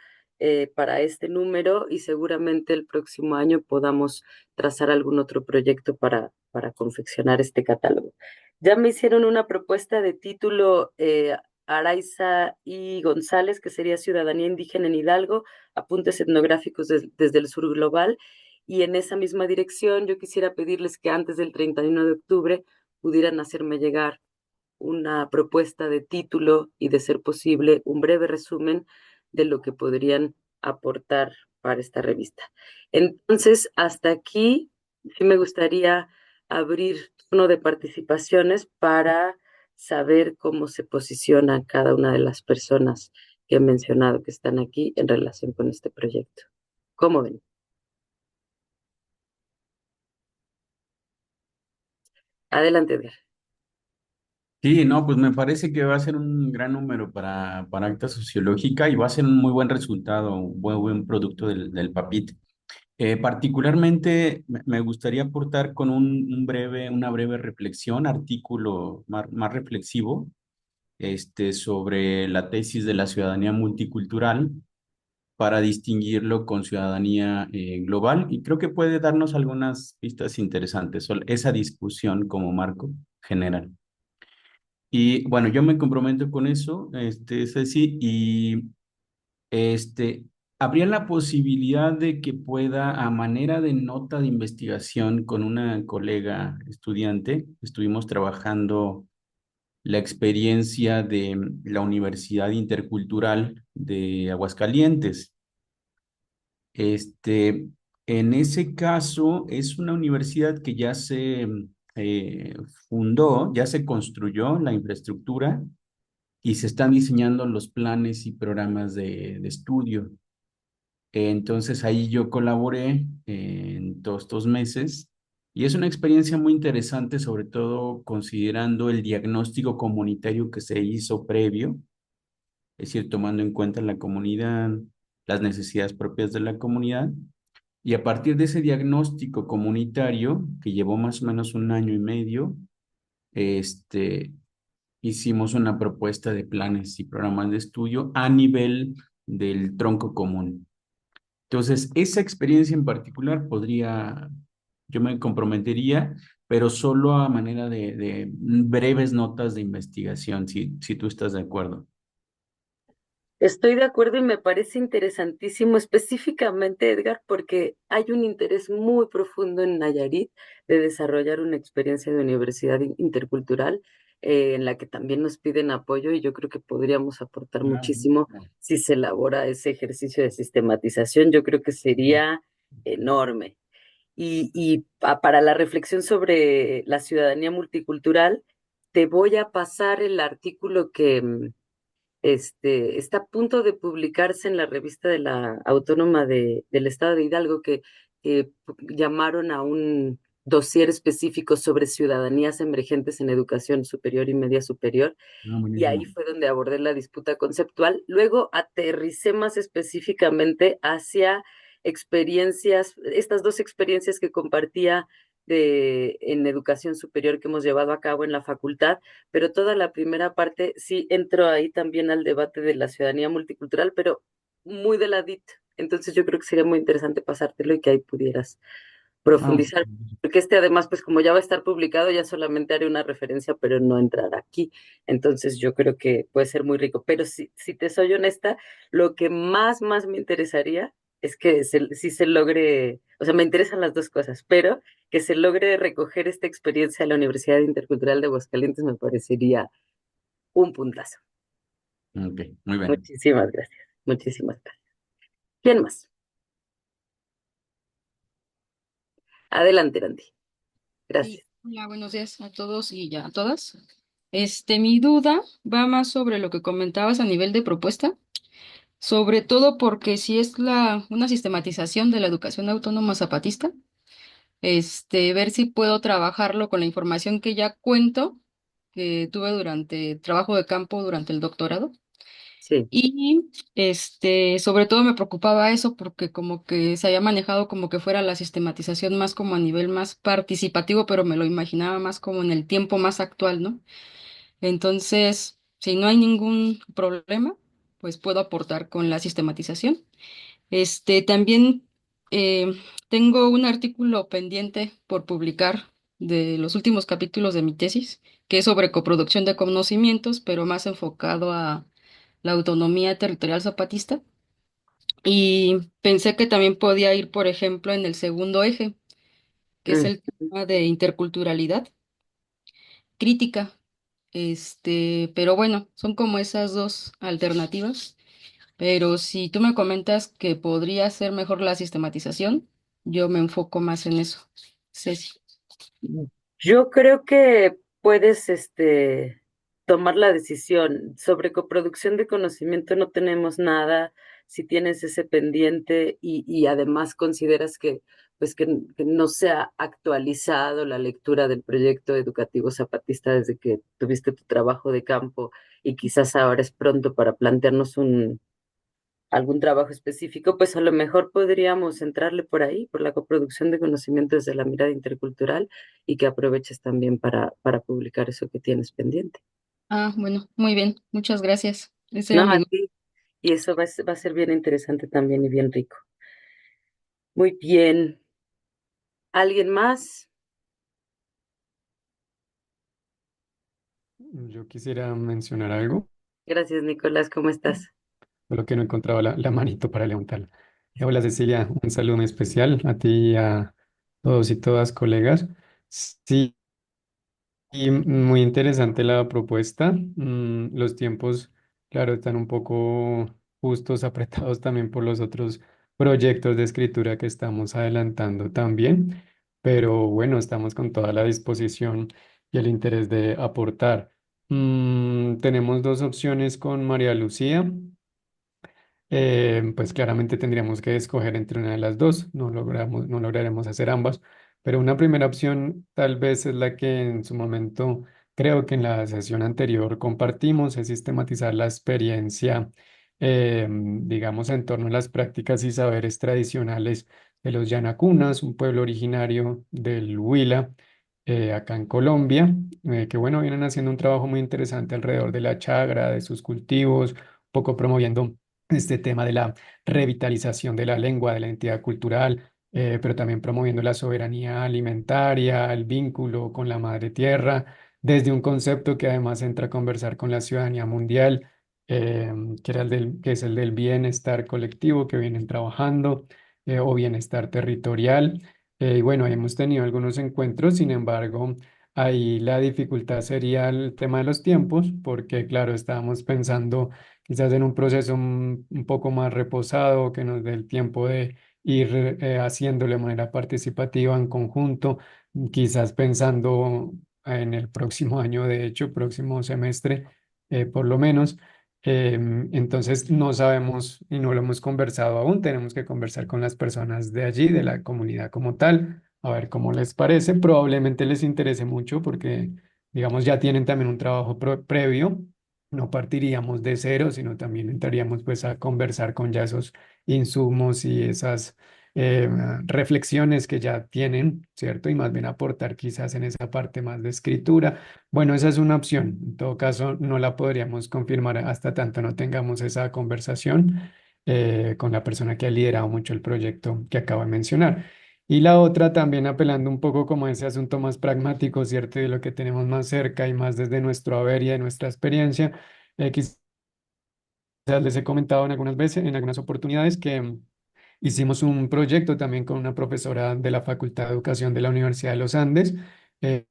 para este número y seguramente el próximo año podamos trazar algún otro proyecto para confeccionar este catálogo. Ya me hicieron una propuesta de título Araiza y González, que sería Ciudadanía Indígena en Hidalgo, apuntes etnográficos desde el sur global. Y en esa misma dirección, yo quisiera pedirles que antes del 31 de octubre pudieran hacerme llegar una propuesta de título y, de ser posible, un breve resumen de lo que podrían aportar para esta revista. Entonces, hasta aquí, sí me gustaría abrir turno de participaciones para saber cómo se posiciona cada una de las personas que he mencionado que están aquí en relación con este proyecto. ¿Cómo ven? Adelante, Edgar.
Sí, no, pues me parece que va a ser un gran número para acta sociológica y va a ser un muy buen resultado, un buen producto del PAPIT. Particularmente me gustaría aportar con una breve reflexión, artículo más reflexivo, sobre la tesis de la ciudadanía multicultural para distinguirlo con ciudadanía global y creo que puede darnos algunas pistas interesantes, esa discusión como marco general. Y bueno, yo me comprometo con eso, Ceci, y este, habría la posibilidad de que pueda, a manera de nota de investigación con una colega estudiante, estuvimos trabajando la experiencia de la Universidad Intercultural de Aguascalientes. Este, en ese caso, es una universidad que ya se eh, fundó, ya se construyó la infraestructura y se están diseñando los planes y programas de estudio. Entonces ahí yo colaboré en todos estos meses y es una experiencia muy interesante, sobre todo considerando el diagnóstico comunitario que se hizo previo, es decir, tomando en cuenta la comunidad, las necesidades propias de la comunidad. Y a partir de ese diagnóstico comunitario, que llevó más o menos un año y medio, este, hicimos una propuesta de planes y programas de estudio a nivel del tronco común. Entonces, esa experiencia en particular yo me comprometería, pero solo a manera de breves notas de investigación, si tú estás de acuerdo.
Estoy de acuerdo y me parece interesantísimo, específicamente, Edgar, porque hay un interés muy profundo en Nayarit de desarrollar una experiencia de universidad intercultural en la que también nos piden apoyo y yo creo que podríamos aportar
Claro.
muchísimo si se elabora ese ejercicio de sistematización. Yo creo que sería enorme. Para la reflexión sobre la ciudadanía multicultural, te voy a pasar el artículo que está a punto de publicarse en la revista de la Autónoma del Estado de Hidalgo, que llamaron a un dossier específico sobre ciudadanías emergentes en educación superior y media superior,
Ah,
y ahí
buenísimo.
fue donde abordé la disputa conceptual. Luego aterricé más específicamente hacia experiencias, estas dos experiencias que compartía en educación superior que hemos llevado a cabo en la facultad, pero toda la primera parte sí entro ahí también al debate de la ciudadanía multicultural, pero muy de ladito. Entonces yo creo que sería muy interesante pasártelo y que ahí pudieras
Ah, ok.
profundizar, porque este además, pues como ya va a estar publicado, ya solamente haré una referencia, pero no entrará aquí. Entonces yo creo que puede ser muy rico. Pero si te soy honesta, lo que más me interesaría es que si se logre, o sea, me interesan las dos cosas, pero que se logre recoger esta experiencia de la Universidad Intercultural de Aguascalientes me parecería un puntazo.
Ok, muy bien.
Muchísimas gracias. Muchísimas gracias. ¿Quién más? Adelante, Randy.
Sí,
Gracias.
hola, buenos días a todos y ya a todas. Mi duda va más sobre lo que comentabas a nivel de propuesta, sobre todo porque si es una sistematización de la educación autónoma zapatista, ver si puedo trabajarlo con la información que ya cuento, que tuve durante trabajo de campo durante el doctorado.
Sí.
Y sobre todo me preocupaba eso porque como que se había manejado como que fuera la sistematización más como a nivel más participativo, pero me lo imaginaba más como en el tiempo más actual, ¿no? Entonces, si no hay ningún problema, pues puedo aportar con la sistematización. También eh, tengo un artículo pendiente por publicar de los últimos capítulos de mi tesis, que es sobre coproducción de conocimientos, pero más enfocado a la autonomía territorial zapatista. Y pensé que también podía ir, por ejemplo, en el segundo eje, que es
Mm.
el tema de interculturalidad crítica. Pero bueno, son como esas dos alternativas. Pero si tú me comentas que podría ser mejor la sistematización, yo me enfoco más en eso. Ceci.
Yo creo que puedes, tomar la decisión. Sobre coproducción de conocimiento no tenemos nada. Si tienes ese pendiente y además consideras pues que no se ha actualizado la lectura del proyecto educativo zapatista desde que tuviste tu trabajo de campo y quizás ahora es pronto para plantearnos algún trabajo específico, pues a lo mejor podríamos entrarle por ahí, por la coproducción de conocimientos de la mirada intercultural y que aproveches también para publicar eso que tienes pendiente.
Ah, bueno, muy bien. Muchas gracias. Ese era
No,
mi
a
duda.
ti. Y eso va a ser bien interesante también y bien rico. Muy bien. ¿Alguien más?
Yo quisiera mencionar algo,
Gracias, Nicolás. ¿Cómo estás?
solo que no encontraba la manito para levantarla. Hola Cecilia, un saludo muy especial a ti y a todos y todas colegas. Sí, y muy interesante la propuesta. Los tiempos, claro, están un poco justos, apretados también por los otros proyectos de escritura que estamos adelantando también, pero bueno, estamos con toda la disposición y el interés de aportar. Tenemos dos opciones con María Lucía. Pues claramente tendríamos que escoger entre una de las dos, no lograremos hacer ambas, pero una primera opción tal vez es la que en su momento creo que en la sesión anterior compartimos, es sistematizar la experiencia, digamos, en torno a las prácticas y saberes tradicionales de los Yanacunas, un pueblo originario del Huila, acá en Colombia, que bueno, vienen haciendo un trabajo muy interesante alrededor de la chagra, de sus cultivos, un poco promoviendo este tema de la revitalización de la lengua, de la identidad cultural, pero también promoviendo la soberanía alimentaria, el vínculo con la madre tierra, desde un concepto que además entra a conversar con la ciudadanía mundial, que es el del bienestar colectivo que vienen trabajando, o bienestar territorial. Y bueno, hemos tenido algunos encuentros, sin embargo, ahí la dificultad sería el tema de los tiempos, porque claro, estábamos pensando quizás en un proceso un poco más reposado, que nos dé el tiempo de ir haciéndolo de manera participativa en conjunto, quizás pensando en el próximo año, de hecho, próximo semestre, por lo menos. Entonces no sabemos y no lo hemos conversado aún, tenemos que conversar con las personas de allí, de la comunidad como tal, a ver cómo les parece. Probablemente les interese mucho porque, digamos, ya tienen también un trabajo previo, no partiríamos de cero, sino también entraríamos pues a conversar con ya esos insumos y esas eh, reflexiones que ya tienen, ¿cierto? Y más bien aportar quizás en esa parte más de escritura. Bueno, esa es una opción. En todo caso, no la podríamos confirmar hasta tanto no tengamos esa conversación con la persona que ha liderado mucho el proyecto que acabo de mencionar. Y la otra también apelando un poco como a ese asunto más pragmático, ¿cierto? De lo que tenemos más cerca y más desde nuestro haber y de nuestra experiencia. Quizás les he comentado en algunas veces, en algunas oportunidades, que hicimos un proyecto también con una profesora de la Facultad de Educación de la Universidad de los Andes. De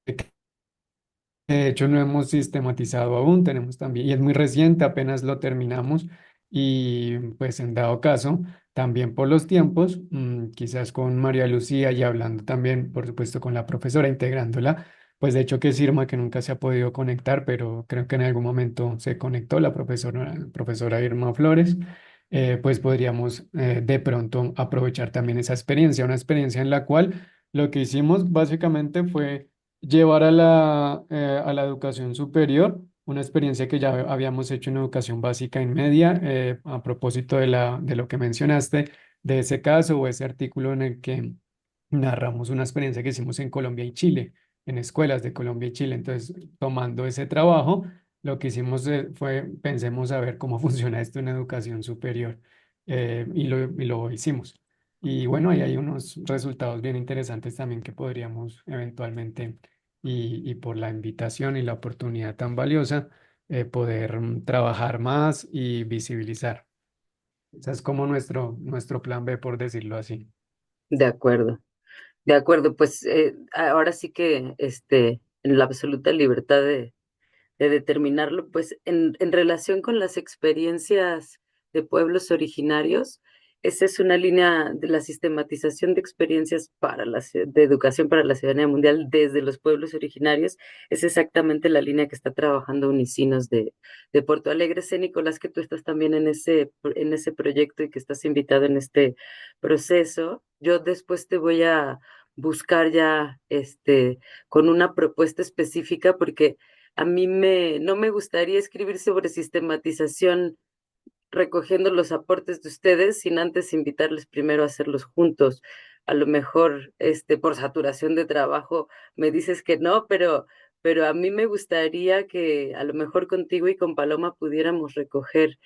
hecho, no hemos sistematizado aún, tenemos también, y es muy reciente, apenas lo terminamos, y pues en dado caso, también por los tiempos, quizás con María Lucía y hablando también, por supuesto, con la profesora, integrándola, pues de hecho que es Irma que nunca se ha podido conectar, pero creo que en algún momento se conectó la profesora Irma Flores, pues podríamos de pronto aprovechar también esa experiencia, una experiencia en la cual lo que hicimos básicamente fue llevar a la educación superior, una experiencia que ya habíamos hecho en educación básica y media, a propósito de lo que mencionaste, de ese caso o ese artículo en el que narramos una experiencia que hicimos en Colombia y Chile, en escuelas de Colombia y Chile. Entonces, tomando ese trabajo, lo que hicimos fue, pensemos a ver cómo funciona esto en educación superior, y lo hicimos. Y bueno, ahí hay unos resultados bien interesantes también que podríamos eventualmente y por la invitación y la oportunidad tan valiosa, poder trabajar más y visibilizar. Ese es como nuestro plan B, por decirlo así.
De acuerdo. De acuerdo, pues ahora sí que en la absoluta libertad de determinarlo, pues en relación con las experiencias de pueblos originarios, esa es una línea de la sistematización de experiencias para de educación para la ciudadanía mundial desde los pueblos originarios. Es exactamente la línea que está trabajando Unicinos de Porto Alegre. Sé, Nicolás, que tú estás también en ese proyecto y que estás invitado en este proceso. Yo después te voy a buscar ya con una propuesta específica porque no me gustaría escribir sobre sistematización recogiendo los aportes de ustedes sin antes invitarles primero a hacerlos juntos. A lo mejor, por saturación de trabajo me dices que no, pero a mí me gustaría que a lo mejor contigo y con Paloma pudiéramos recoger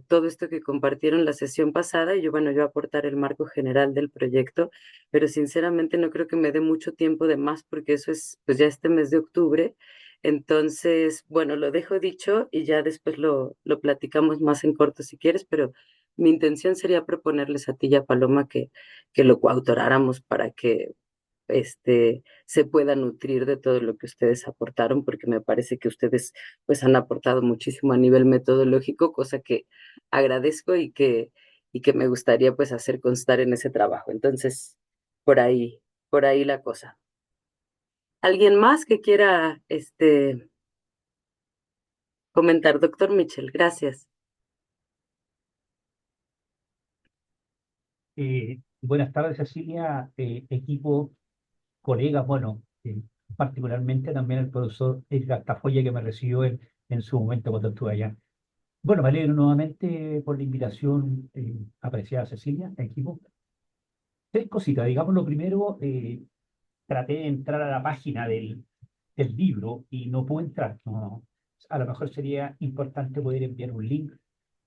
todo esto que compartieron la sesión pasada y yo, bueno, yo aportar el marco general del proyecto, pero sinceramente no creo que me dé mucho tiempo de más porque eso es pues ya este mes de octubre. Entonces, bueno, lo dejo dicho y ya después lo platicamos más en corto si quieres, pero mi intención sería proponerles a ti y a Paloma que lo coautoráramos para que se pueda nutrir de todo lo que ustedes aportaron, porque me parece que ustedes pues han aportado muchísimo a nivel metodológico, cosa que agradezco y que me gustaría pues hacer constar en ese trabajo. Entonces, por ahí la cosa. ¿Alguien más que quiera comentar? Doctor Mitchell, gracias.
Buenas tardes, Cecilia, equipo, colegas, bueno, particularmente también el profesor Edgar Tafoya que me recibió en su momento cuando estuve allá. Bueno, me alegro nuevamente por la invitación, apreciada Cecilia, equipo. Tres cositas, digamos, lo primero, traté de entrar a la página del libro y no pude entrar. No. A lo mejor sería importante poder enviar un link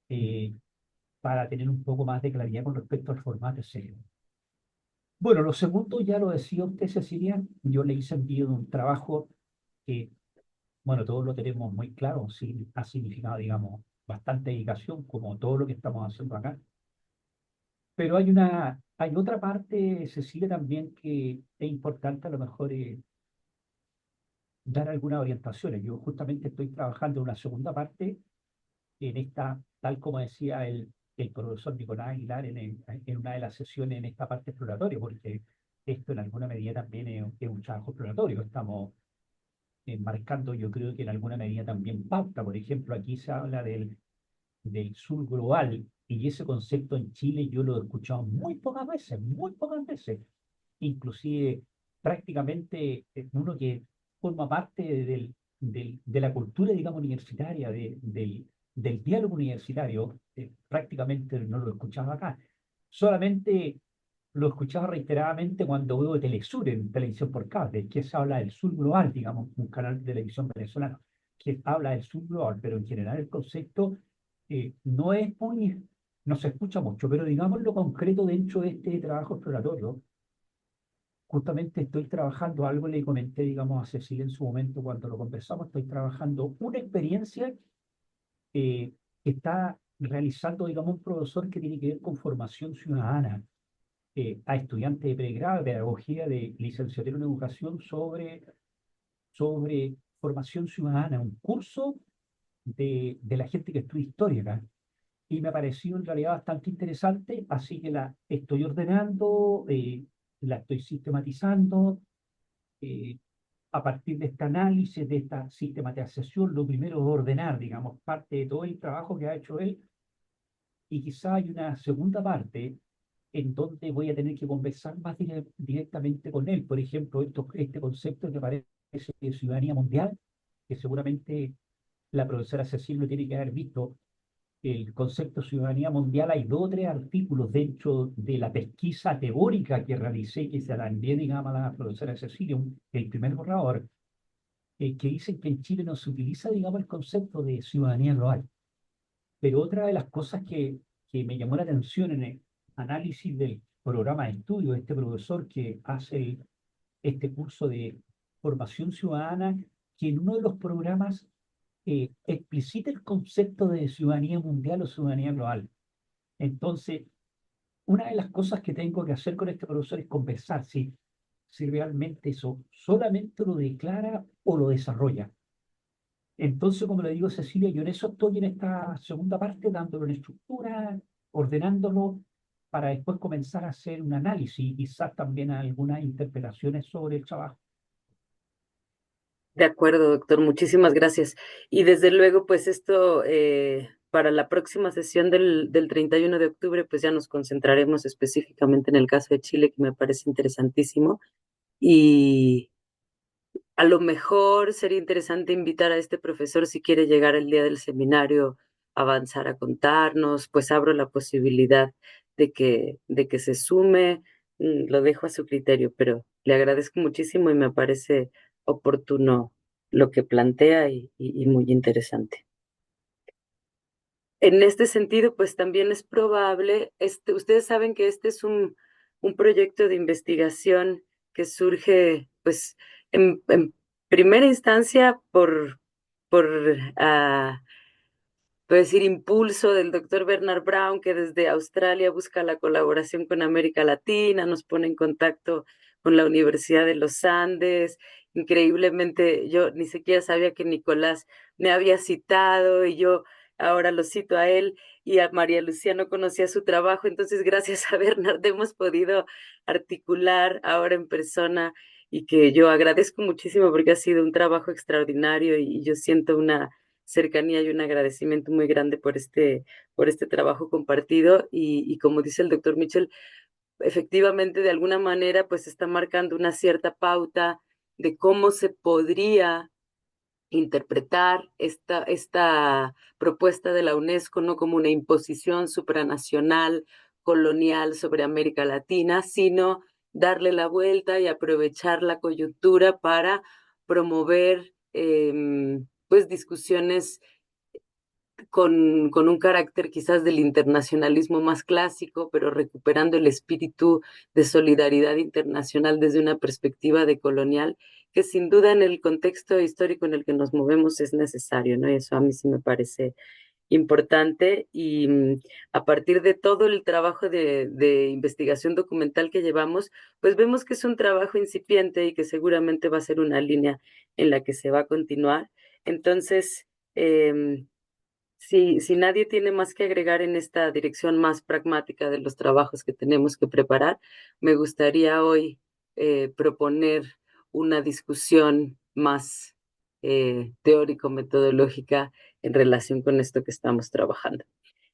eh, para tener un poco más de claridad con respecto al formato, etcétera. Bueno, lo segundo ya lo decía usted, Cecilia, yo le hice envío de un trabajo que, bueno, todos lo tenemos muy claro, sí, ha significado, digamos, bastante dedicación, como todo lo que estamos haciendo acá. Pero hay otra parte, Cecilia, también que es importante a lo mejor dar algunas orientaciones. Yo justamente estoy trabajando en una segunda parte, en esta, tal como decía el profesor Nicolás Aguilar en una de las sesiones en esta parte exploratoria, porque esto en alguna medida también es un trabajo exploratorio. Estamos marcando, yo creo que en alguna medida también pauta. Por ejemplo, aquí se habla del sur global y ese concepto en Chile yo lo he escuchado muy pocas veces. Inclusive prácticamente uno que forma parte de la cultura, digamos, universitaria, del diálogo universitario, prácticamente no lo escuchaba acá. Solamente lo escuchaba reiteradamente cuando veo Telesur en televisión por cable, que se habla del sur global, digamos, un canal de televisión venezolano, que habla del sur global, pero en general el concepto no es muy, no se escucha mucho, pero digamos lo concreto dentro de este trabajo exploratorio justamente estoy trabajando algo, le comenté, digamos, a Cecilia en su momento cuando lo conversamos, estoy trabajando una experiencia que está realizando, digamos, un profesor que tiene que ver con formación ciudadana a estudiantes de pregrado, de pedagogía, de licenciatura en educación sobre formación ciudadana, un curso de la gente que estudia historia acá. Y me ha parecido en realidad bastante interesante, así que la estoy ordenando, la estoy sistematizando. eh, a partir de este análisis, de esta sistematización, lo primero es ordenar, digamos, parte de todo el trabajo que ha hecho él, y quizá hay una segunda parte en donde voy a tener que conversar más directamente con él. Por ejemplo, este concepto que parece de ciudadanía mundial, que seguramente la profesora Cecilia lo tiene que haber visto. El concepto de ciudadanía mundial, hay 2 o 3 artículos dentro de la pesquisa teórica que realicé, que se la envié, digamos, a la profesora Cecilia, el primer borrador, que dicen que en Chile no se utiliza, digamos, el concepto de ciudadanía global. Pero otra de las cosas que me llamó la atención en el análisis del programa de estudio de este profesor que hace este curso de formación ciudadana, que en uno de los programas explicita el concepto de ciudadanía mundial o ciudadanía global. Entonces, una de las cosas que tengo que hacer con este profesor es conversar si realmente eso solamente lo declara o lo desarrolla. Entonces, como le digo a Cecilia, yo en eso estoy en esta segunda parte, dándole una estructura, ordenándolo, para después comenzar a hacer un análisis y quizás también algunas interpelaciones sobre el trabajo.
De acuerdo, doctor, muchísimas gracias. Y desde luego, pues esto, para la próxima sesión del 31 de octubre, pues ya nos concentraremos específicamente en el caso de Chile, que me parece interesantísimo. Y a lo mejor sería interesante invitar a este profesor, si quiere llegar el día del seminario, avanzar a contarnos, pues abro la posibilidad de que se sume, lo dejo a su criterio, pero le agradezco muchísimo y me parece oportuno lo que plantea y muy interesante. En este sentido, pues también es probable, ustedes saben que este es un proyecto de investigación que surge, pues, en primera instancia por puedo decir, impulso del doctor Bernard Brown, que desde Australia busca la colaboración con América Latina, nos pone en contacto con la Universidad de los Andes. Increíblemente, yo ni siquiera sabía que Nicolás me había citado y yo ahora lo cito a él y a María Lucía no conocía su trabajo. Entonces, gracias a Bernard hemos podido articular ahora en persona y que yo agradezco muchísimo porque ha sido un trabajo extraordinario y yo siento una cercanía y un agradecimiento muy grande por este trabajo compartido y como dice el doctor Mitchell, efectivamente de alguna manera pues está marcando una cierta pauta de cómo se podría interpretar esta propuesta de la UNESCO no como una imposición supranacional, colonial sobre América Latina, sino darle la vuelta y aprovechar la coyuntura para promover pues discusiones con un carácter quizás del internacionalismo más clásico, pero recuperando el espíritu de solidaridad internacional desde una perspectiva decolonial, que sin duda en el contexto histórico en el que nos movemos es necesario, ¿no? Y eso a mí sí me parece importante y a partir de todo el trabajo de investigación documental que llevamos, pues vemos que es un trabajo incipiente y que seguramente va a ser una línea en la que se va a continuar. Entonces, si nadie tiene más que agregar en esta dirección más pragmática de los trabajos que tenemos que preparar, me gustaría hoy proponer una discusión más teórico-metodológica en relación con esto que estamos trabajando.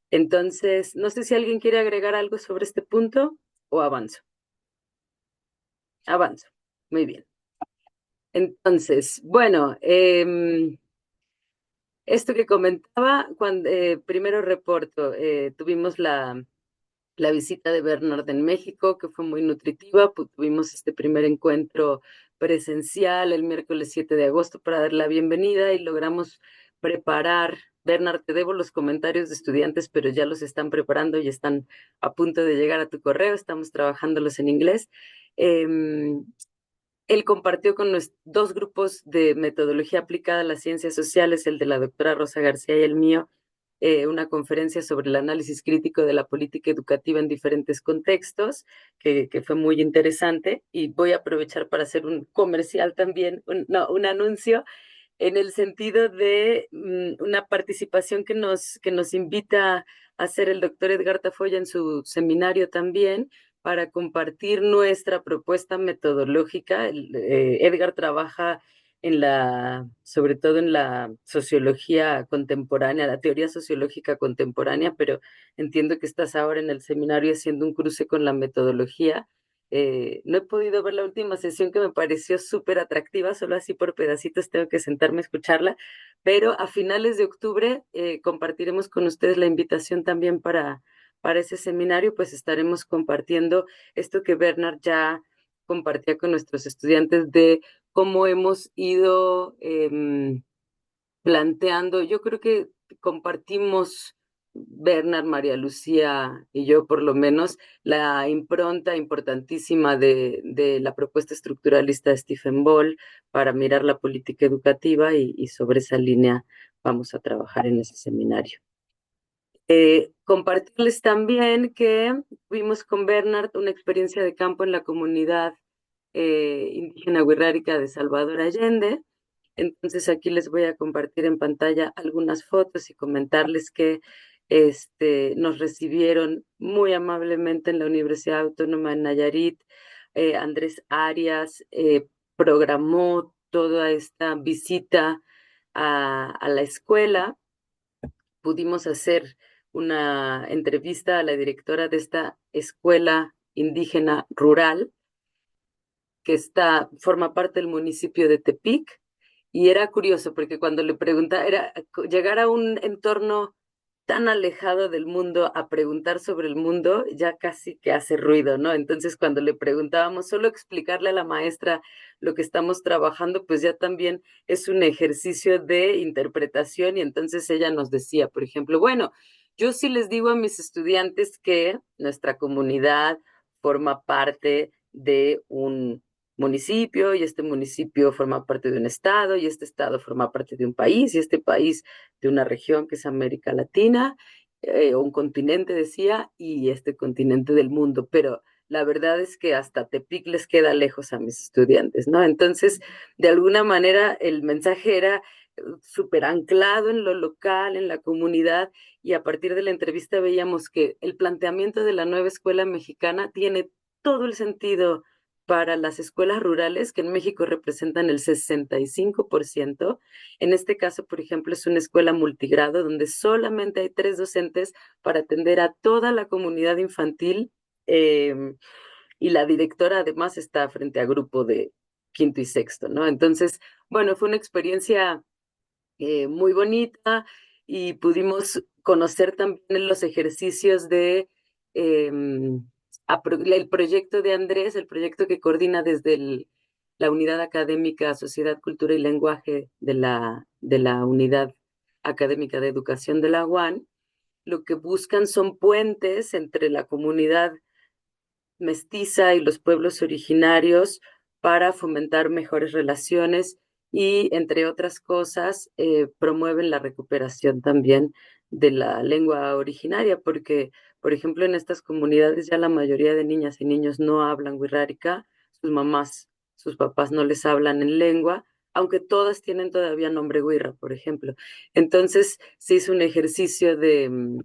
Entonces, no sé si alguien quiere agregar algo sobre este punto o avanzo. Avanzo. Muy bien. Entonces, bueno, esto que comentaba, cuando primero reporto, tuvimos la visita de Bernard en México, que fue muy nutritiva, pues, tuvimos este primer encuentro presencial el miércoles 7 de agosto para dar la bienvenida y logramos preparar. Bernard, te debo los comentarios de estudiantes, pero ya los están preparando y están a punto de llegar a tu correo, estamos trabajándolos en inglés. Él compartió con dos grupos de metodología aplicada a las ciencias sociales, el de la doctora Rosa García y el mío, una conferencia sobre el análisis crítico de la política educativa en diferentes contextos, que fue muy interesante. Y voy a aprovechar para hacer un comercial también, un anuncio en el sentido de una participación que nos invita a hacer el doctor Edgar Tafoya en su seminario también, para compartir nuestra propuesta metodológica. Edgar trabaja sobre todo en la sociología contemporánea, la teoría sociológica contemporánea, pero entiendo que estás ahora en el seminario haciendo un cruce con la metodología. No he podido ver la última sesión, que me pareció súper atractiva, solo así por pedacitos tengo que sentarme a escucharla, pero a finales de octubre compartiremos con ustedes la invitación también para ese seminario. Pues estaremos compartiendo esto que Bernard ya compartía con nuestros estudiantes, de cómo hemos ido planteando. Yo creo que compartimos, Bernard, María Lucía y yo por lo menos, la impronta importantísima de la propuesta estructuralista de Stephen Ball para mirar la política educativa, y sobre esa línea vamos a trabajar en ese seminario. Compartirles también que tuvimos con Bernard una experiencia de campo en la comunidad indígena wixárika de Salvador Allende. Entonces aquí les voy a compartir en pantalla algunas fotos y comentarles que nos recibieron muy amablemente en la Universidad Autónoma de Nayarit. Andrés Arias programó toda esta visita a la escuela. Pudimos hacer una entrevista a la directora de esta escuela indígena rural, que forma parte del municipio de Tepic. Y era curioso porque cuando le preguntaba, era llegar a un entorno tan alejado del mundo a preguntar sobre el mundo, ya casi que hace ruido, ¿no? Entonces, cuando le preguntábamos, solo explicarle a la maestra lo que estamos trabajando, pues ya también es un ejercicio de interpretación. Y entonces ella nos decía, por ejemplo, bueno, yo sí les digo a mis estudiantes que nuestra comunidad forma parte de un municipio, y este municipio forma parte de un estado, y este estado forma parte de un país, y este país de una región que es América Latina, o un continente, decía, y este continente del mundo. Pero la verdad es que hasta Tepic les queda lejos a mis estudiantes, ¿no? Entonces, de alguna manera, el mensaje era súper anclado en lo local, en la comunidad, y a partir de la entrevista veíamos que el planteamiento de la nueva escuela mexicana tiene todo el sentido para las escuelas rurales, que en México representan el 65%. En este caso, por ejemplo, es una escuela multigrado donde solamente hay 3 docentes para atender a toda la comunidad infantil, y la directora además está frente a grupo de quinto y sexto, ¿no? Entonces, bueno, fue una experiencia muy bonita, y pudimos conocer también los ejercicios el proyecto de Andrés, el proyecto que coordina desde la Unidad Académica Sociedad, Cultura y Lenguaje de la Unidad Académica de Educación de la UAN. Lo que buscan son puentes entre la comunidad mestiza y los pueblos originarios para fomentar mejores relaciones, y, entre otras cosas, promueven la recuperación también de la lengua originaria, porque, por ejemplo, en estas comunidades ya la mayoría de niñas y niños no hablan wixárika, sus mamás, sus papás no les hablan en lengua, aunque todas tienen todavía nombre huirra, por ejemplo. Entonces, se hizo un ejercicio de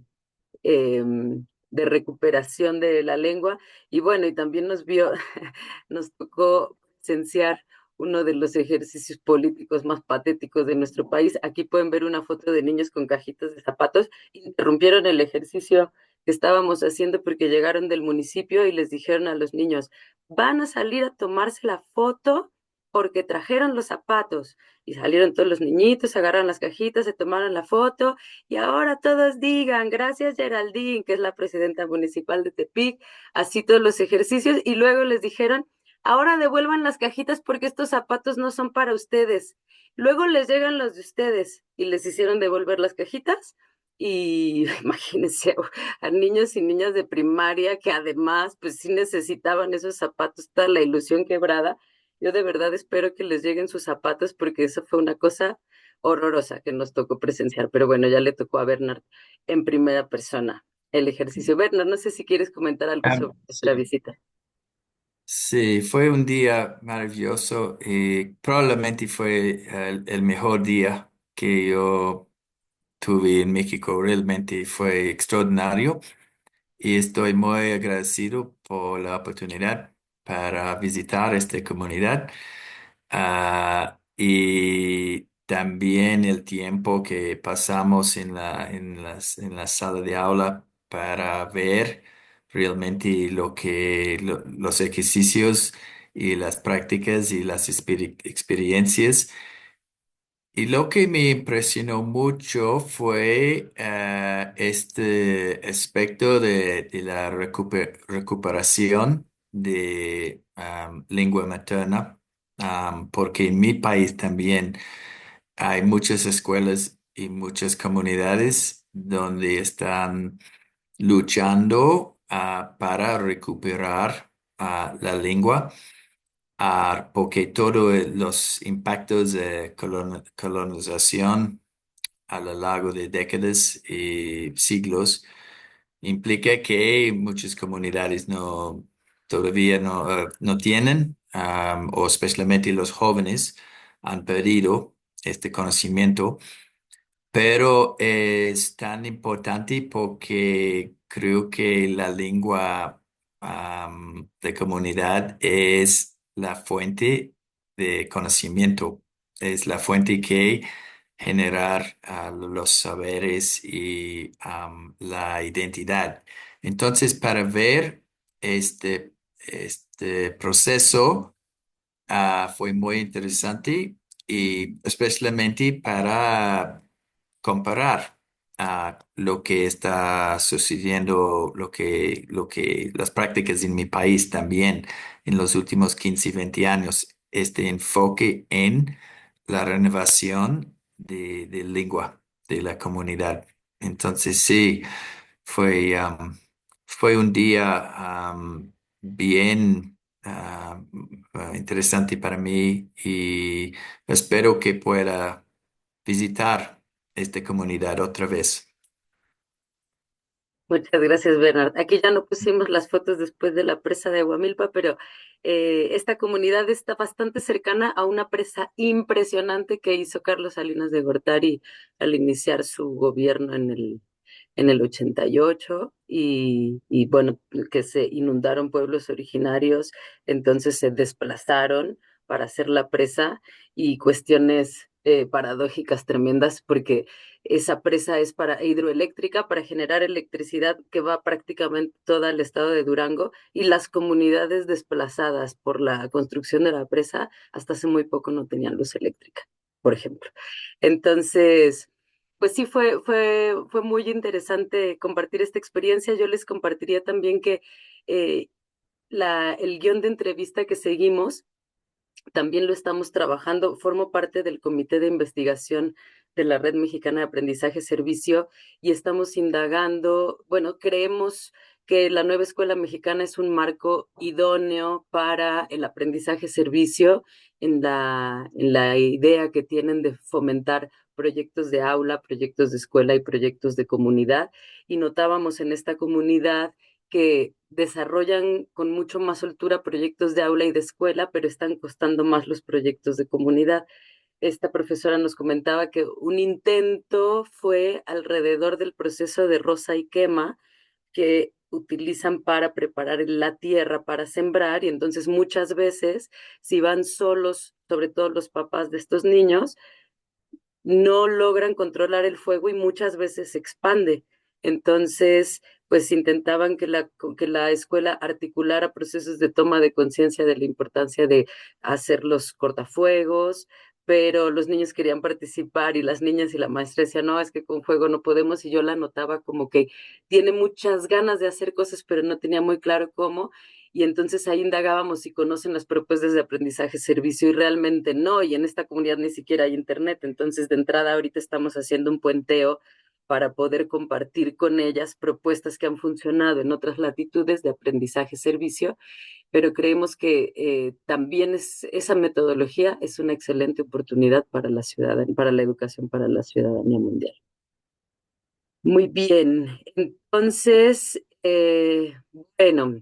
recuperación de la lengua. Y bueno, y también nos tocó presenciar uno de los ejercicios políticos más patéticos de nuestro país. Aquí pueden ver una foto de niños con cajitas de zapatos. Interrumpieron el ejercicio que estábamos haciendo porque llegaron del municipio y les dijeron a los niños: van a salir a tomarse la foto porque trajeron los zapatos. Y salieron todos los niñitos, agarraron las cajitas, se tomaron la foto, y ahora todos digan: gracias Geraldine, que es la presidenta municipal de Tepic. Así todos los ejercicios. Y luego les dijeron: ahora devuelvan las cajitas porque estos zapatos no son para ustedes. Luego les llegan los de ustedes, y les hicieron devolver las cajitas. y imagínense a niños y niñas de primaria que además pues sí necesitaban esos zapatos, toda la ilusión quebrada. Yo de verdad espero que les lleguen sus zapatos porque eso fue una cosa horrorosa que nos tocó presenciar, pero bueno, ya le tocó a Bernard en primera persona el ejercicio. Bernard, no sé si quieres comentar algo
Ah,
sobre nuestra visita.
sí, fue un día maravilloso y probablemente fue el mejor día que yo tuve en México. Realmente fue extraordinario y estoy muy agradecido por la oportunidad para visitar esta comunidad. Y también el tiempo que pasamos en la sala de aula para ver realmente los ejercicios y las prácticas y las experiencias. Y lo que me impresionó mucho fue este aspecto de la recuperación de lengua materna, porque en mi país también hay muchas escuelas y muchas comunidades donde están luchando para recuperar la lengua, porque todos los impactos de colonización a lo largo de décadas y siglos implica que muchas comunidades todavía no tienen, o especialmente los jóvenes han perdido este conocimiento, pero es tan importante porque creo que la lengua de comunidad es la fuente de conocimiento, es la fuente que generar los saberes y la identidad. Entonces, para ver este proceso, fue muy interesante y especialmente para comparar lo que está sucediendo, las prácticas en mi país también en los últimos 15 y 20 años, este enfoque en la renovación de lengua de la comunidad. Entonces, sí, fue, fue un día bien interesante para mí y espero que pueda visitar esta comunidad otra vez.
Muchas gracias, Bernard. Aquí ya no pusimos las fotos después de la presa de Aguamilpa, pero esta comunidad está bastante cercana a una presa impresionante que hizo Carlos Salinas de Gortari al iniciar su gobierno en el 88 y bueno, que se inundaron pueblos originarios, entonces se desplazaron para hacer la presa y cuestiones paradójicas tremendas porque esa presa es para hidroeléctrica, para generar electricidad que va prácticamente todo el estado de Durango y las comunidades desplazadas por la construcción de la presa hasta hace muy poco no tenían luz eléctrica, por ejemplo. Entonces, pues sí, fue muy interesante compartir esta experiencia. Yo les compartiría también que eh, el guión de entrevista que seguimos también lo estamos trabajando. Formo parte del comité de investigación de la Red Mexicana de Aprendizaje Servicio y estamos indagando, bueno, creemos que la nueva escuela mexicana es un marco idóneo para el aprendizaje servicio en la idea que tienen de fomentar proyectos de aula, proyectos de escuela y proyectos de comunidad. Y notábamos en esta comunidad que desarrollan con mucho más soltura proyectos de aula y de escuela, pero están costando más los proyectos de comunidad. Esta profesora nos comentaba que un intento fue alrededor del proceso de roza y quema que utilizan para preparar la tierra para sembrar y entonces muchas veces si van solos, sobre todo los papás de estos niños, no logran controlar el fuego y muchas veces se expande. Entonces, pues intentaban que la escuela articulara procesos de toma de conciencia de la importancia de hacer los cortafuegos, pero los niños querían participar y las niñas y la maestra decían, no, es que con fuego no podemos, y yo la notaba como que tiene muchas ganas de hacer cosas, pero no tenía muy claro cómo, y entonces ahí indagábamos si conocen las propuestas de aprendizaje servicio y realmente no, y en esta comunidad ni siquiera hay internet, entonces de entrada ahorita estamos haciendo un puenteo para poder compartir con ellas propuestas que han funcionado en otras latitudes de aprendizaje-servicio, pero creemos que también esa metodología es una excelente oportunidad para la para la educación, para la ciudadanía mundial. Muy bien, entonces, bueno,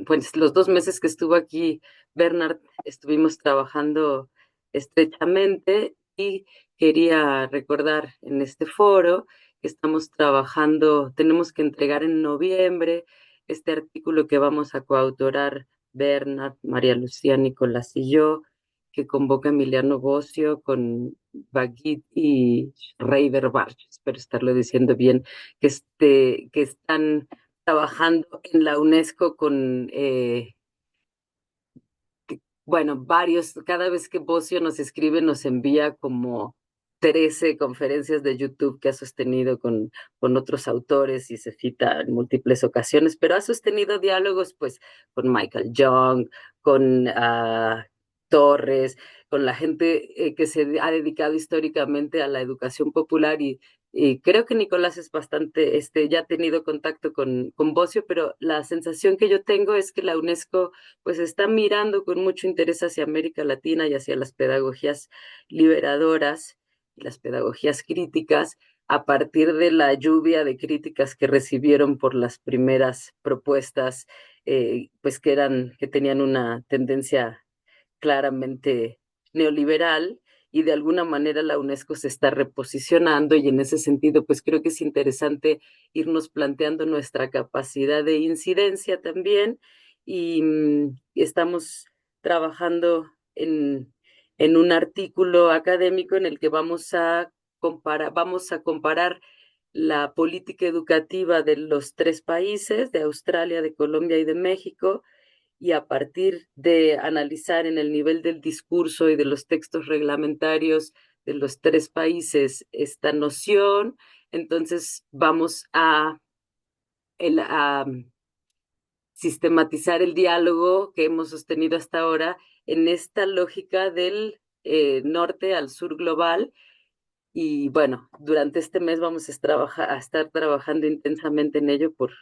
pues los 2 meses que estuvo aquí Bernard, estuvimos trabajando estrechamente y quería recordar en este foro que estamos trabajando, tenemos que entregar en noviembre este artículo que vamos a coautorar Bernard, María Lucía, Nicolás y yo, que convoca Emiliano Bossio con Bagit y Reiber Barch, espero estarlo diciendo bien, que están trabajando en la UNESCO con, bueno, cada vez que Bocio nos escribe, nos envía como 13 conferencias de YouTube que ha sostenido con otros autores y se cita en múltiples ocasiones, pero ha sostenido diálogos pues con Michael Young, con Torres, con la gente que se ha dedicado históricamente a la educación popular y creo que Nicolás es bastante, ya ha tenido contacto con Bocio, pero la sensación que yo tengo es que la UNESCO pues está mirando con mucho interés hacia América Latina y hacia las pedagogías liberadoras y las pedagogías críticas a partir de la lluvia de críticas que recibieron por las primeras propuestas, pues que tenían una tendencia claramente neoliberal y de alguna manera la UNESCO se está reposicionando y en ese sentido pues creo que es interesante irnos planteando nuestra capacidad de incidencia también y estamos trabajando en un artículo académico en el que vamos a comparar la política educativa de los 3 países, de Australia, de Colombia y de México, y a partir de analizar en el nivel del discurso y de los textos reglamentarios de los 3 países esta noción, entonces vamos a sistematizar el diálogo que hemos sostenido hasta ahora en esta lógica del norte al sur global. Y bueno, durante este mes vamos a estar trabajando intensamente en ello por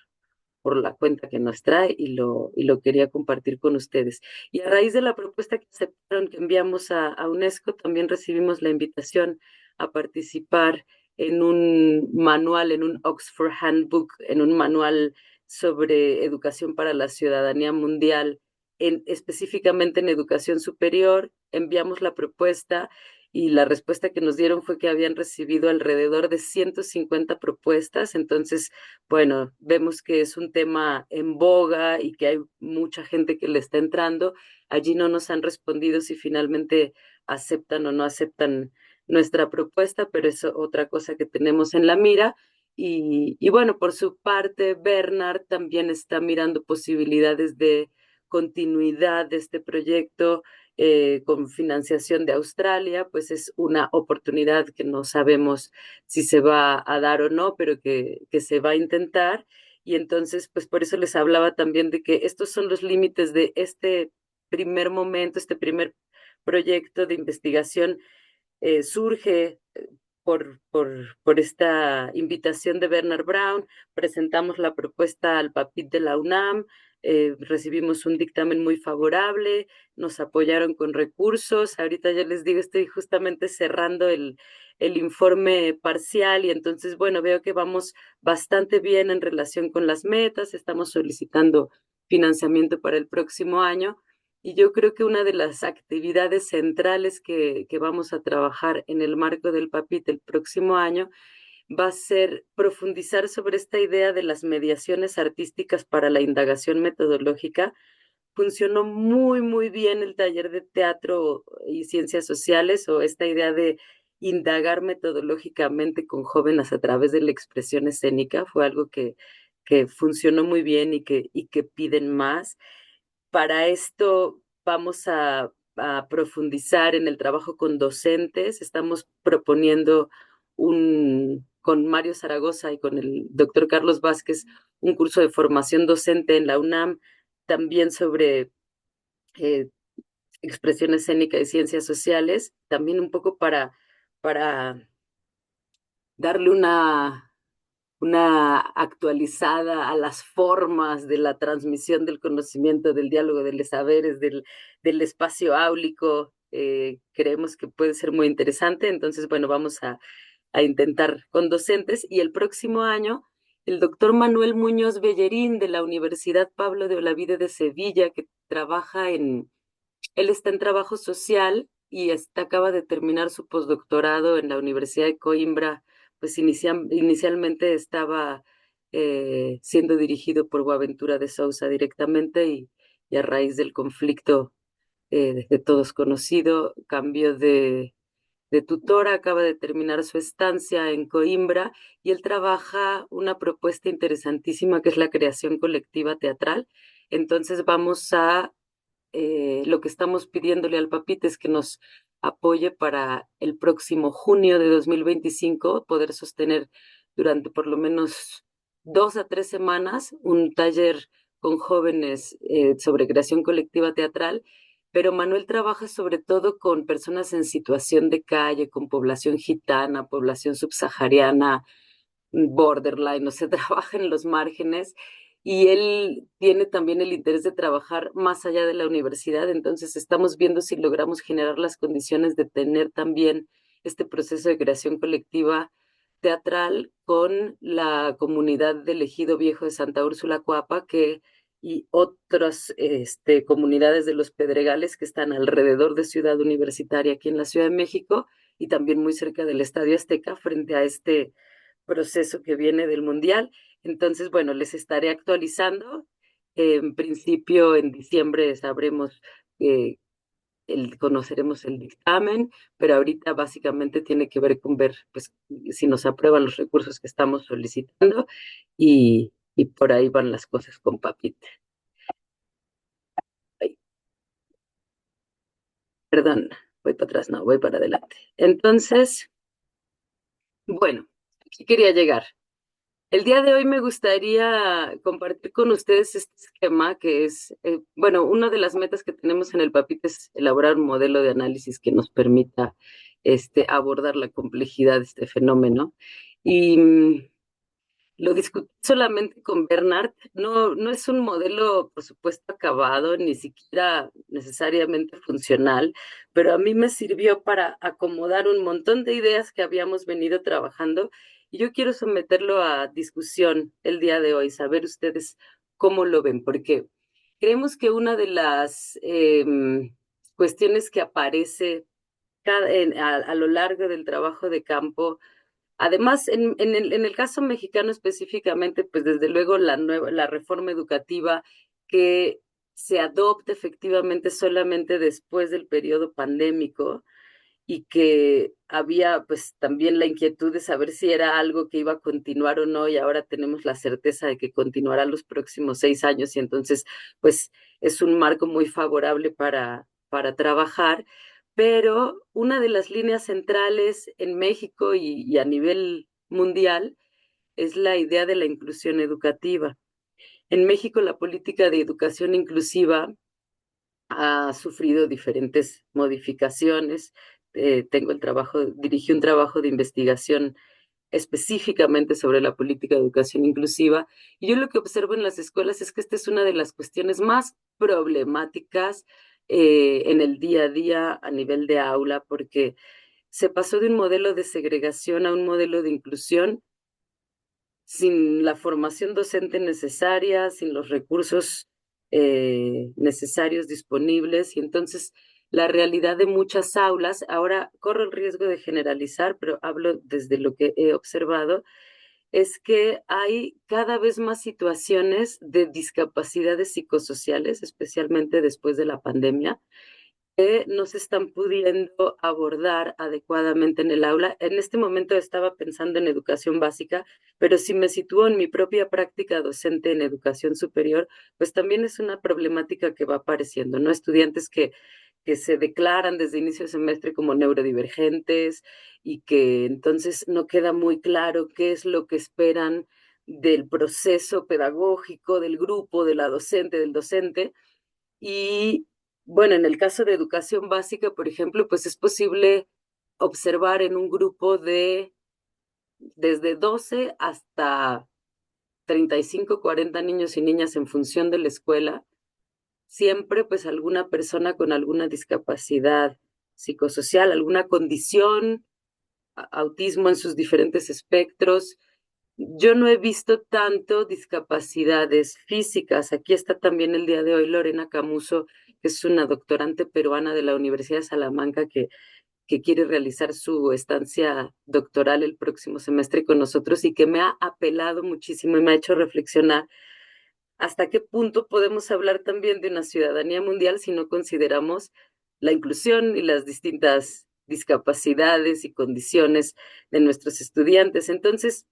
la cuenta que nos trae y lo quería compartir con ustedes. Y a raíz de la propuesta que aceptaron, que enviamos a UNESCO, también recibimos la invitación a participar en un manual, en un Oxford Handbook, en un manual sobre educación para la ciudadanía mundial, específicamente en educación superior. Enviamos la propuesta y la respuesta que nos dieron fue que habían recibido alrededor de 150 propuestas, entonces bueno, vemos que es un tema en boga y que hay mucha gente que le está entrando. Allí no nos han respondido si finalmente aceptan o no aceptan nuestra propuesta, pero es otra cosa que tenemos en la mira. Y bueno, por su parte, Bernard también está mirando posibilidades de continuidad de este proyecto con financiación de Australia, pues es una oportunidad que no sabemos si se va a dar o no, pero que se va a intentar. Y entonces, pues por eso les hablaba también de que estos son los límites de este primer momento, este primer proyecto de investigación surge por esta invitación de Bernard Brown, presentamos la propuesta al PAPIT de la UNAM, recibimos un dictamen muy favorable, nos apoyaron con recursos, ahorita ya les digo, estoy justamente cerrando el informe parcial y entonces, bueno, veo que vamos bastante bien en relación con las metas, estamos solicitando financiamiento para el próximo año. Y yo creo que una de las actividades centrales que vamos a trabajar en el marco del PAPIT el próximo año va a ser profundizar sobre esta idea de las mediaciones artísticas para la indagación metodológica. Funcionó muy, muy bien el taller de teatro y ciencias sociales o esta idea de indagar metodológicamente con jóvenes a través de la expresión escénica. Fue algo que funcionó muy bien y que piden más. Para esto vamos a profundizar en el trabajo con docentes. Estamos proponiendo con Mario Zaragoza y con el doctor Carlos Vázquez un curso de formación docente en la UNAM, también sobre eh, expresión escénica y ciencias sociales, también un poco para darle una actualizada a las formas de la transmisión del conocimiento, del diálogo de los saberes, del espacio áulico. Creemos que puede ser muy interesante, entonces, bueno, vamos a intentar con docentes y el próximo año el doctor Manuel Muñoz Bellerín de la Universidad Pablo de Olavide de Sevilla, que trabaja él está en trabajo social y acaba de terminar su postdoctorado en la Universidad de Coimbra, pues inicialmente estaba siendo dirigido por Boaventura de Sousa directamente y a raíz del conflicto de todos conocido, cambió de tutora, acaba de terminar su estancia en Coimbra y él trabaja una propuesta interesantísima que es la creación colectiva teatral. Entonces vamos lo que estamos pidiéndole al Papite es que nos apoye para el próximo junio de 2025 poder sostener durante por lo menos 2 a 3 semanas un taller con jóvenes sobre creación colectiva teatral, pero Manuel trabaja sobre todo con personas en situación de calle, con población gitana, población subsahariana, borderline, o sea, trabaja en los márgenes y él tiene también el interés de trabajar más allá de la universidad, entonces estamos viendo si logramos generar las condiciones de tener también este proceso de creación colectiva teatral con la comunidad del Ejido Viejo de Santa Úrsula Coapa y otras comunidades de los Pedregales que están alrededor de Ciudad Universitaria aquí en la Ciudad de México y también muy cerca del Estadio Azteca frente a este proceso que viene del Mundial. Entonces, bueno, les estaré actualizando. En principio, en diciembre sabremos, eh, conoceremos el dictamen, pero ahorita básicamente tiene que ver con ver pues, si nos aprueban los recursos que estamos solicitando y por ahí van las cosas con Papita. Ay, perdón, voy para atrás, no, voy para adelante. Entonces, bueno, aquí quería llegar. El día de hoy me gustaría compartir con ustedes este esquema que es, bueno, una de las metas que tenemos en el PAPIT es elaborar un modelo de análisis que nos permita abordar la complejidad de este fenómeno. Y lo discutí solamente con Bernard. No es un modelo, por supuesto, acabado, ni siquiera necesariamente funcional, pero a mí me sirvió para acomodar un montón de ideas que habíamos venido trabajando y yo quiero someterlo a discusión el día de hoy, saber ustedes cómo lo ven, porque creemos que una de las cuestiones que aparece a lo largo del trabajo de campo. Además, en el caso mexicano específicamente, pues desde luego la reforma educativa que se adopta efectivamente solamente después del periodo pandémico y que había pues también la inquietud de saber si era algo que iba a continuar o no y ahora tenemos la certeza de que continuará los próximos 6 años y entonces pues es un marco muy favorable para trabajar, pero una de las líneas centrales en México y a nivel mundial es la idea de la inclusión educativa. En México la política de educación inclusiva ha sufrido diferentes modificaciones. Dirigí un trabajo de investigación específicamente sobre la política de educación inclusiva. Y yo lo que observo en las escuelas es que esta es una de las cuestiones más problemáticas en el día a día a nivel de aula, porque se pasó de un modelo de segregación a un modelo de inclusión sin la formación docente necesaria, sin los recursos necesarios disponibles. Y entonces la realidad de muchas aulas, ahora corro el riesgo de generalizar, pero hablo desde lo que he observado, es que hay cada vez más situaciones de discapacidades psicosociales, especialmente después de la pandemia, que no se están pudiendo abordar adecuadamente en el aula. En este momento estaba pensando en educación básica, pero si me sitúo en mi propia práctica docente en educación superior, pues también es una problemática que va apareciendo, ¿no? Estudiantes que se declaran desde inicio de semestre como neurodivergentes y que entonces no queda muy claro qué es lo que esperan del proceso pedagógico, del grupo, de la docente, del docente. Y bueno, en el caso de educación básica, por ejemplo, pues es posible observar en un grupo de desde 12 hasta 35, 40 niños y niñas en función de la escuela, siempre pues alguna persona con alguna discapacidad psicosocial, alguna condición, autismo en sus diferentes espectros. Yo no he visto tanto discapacidades físicas. Aquí está también el día de hoy Lorena Camuso, que es una doctorante peruana de la Universidad de Salamanca que quiere realizar su estancia doctoral el próximo semestre con nosotros y que me ha apelado muchísimo y me ha hecho reflexionar hasta qué punto podemos hablar también de una ciudadanía mundial si no consideramos la inclusión y las distintas discapacidades y condiciones de nuestros estudiantes. Entonces,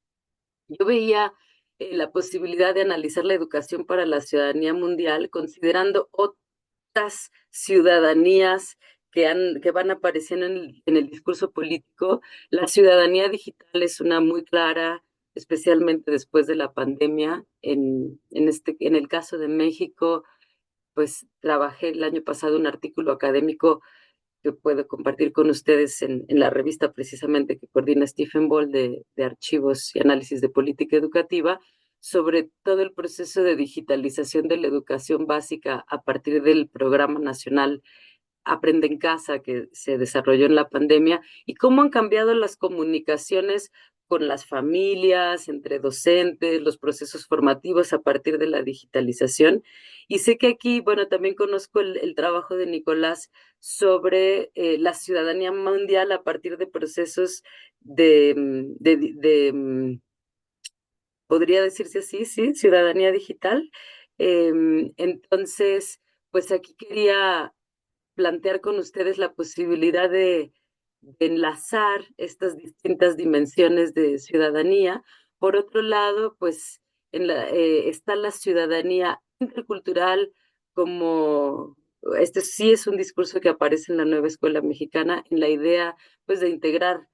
yo veía la posibilidad de analizar la educación para la ciudadanía mundial considerando otras ciudadanías que van apareciendo en el discurso político. La ciudadanía digital es una muy clara, especialmente después de la pandemia. En el caso de México, pues trabajé el año pasado un artículo académico que puedo compartir con ustedes en la revista precisamente que coordina Stephen Ball de Archivos y Análisis de Política Educativa, sobre todo el proceso de digitalización de la educación básica a partir del Programa Nacional Aprende en Casa que se desarrolló en la pandemia y cómo han cambiado las comunicaciones con las familias, entre docentes, los procesos formativos a partir de la digitalización. Y sé que aquí, bueno, también conozco el trabajo de Nicolás sobre la ciudadanía mundial a partir de procesos de podría decirse así, sí, ciudadanía digital. Entonces, pues aquí quería plantear con ustedes la posibilidad de enlazar estas distintas dimensiones de ciudadanía. Por otro lado, pues está la ciudadanía intercultural como, este sí es un discurso que aparece en la nueva escuela mexicana, en la idea pues de integrar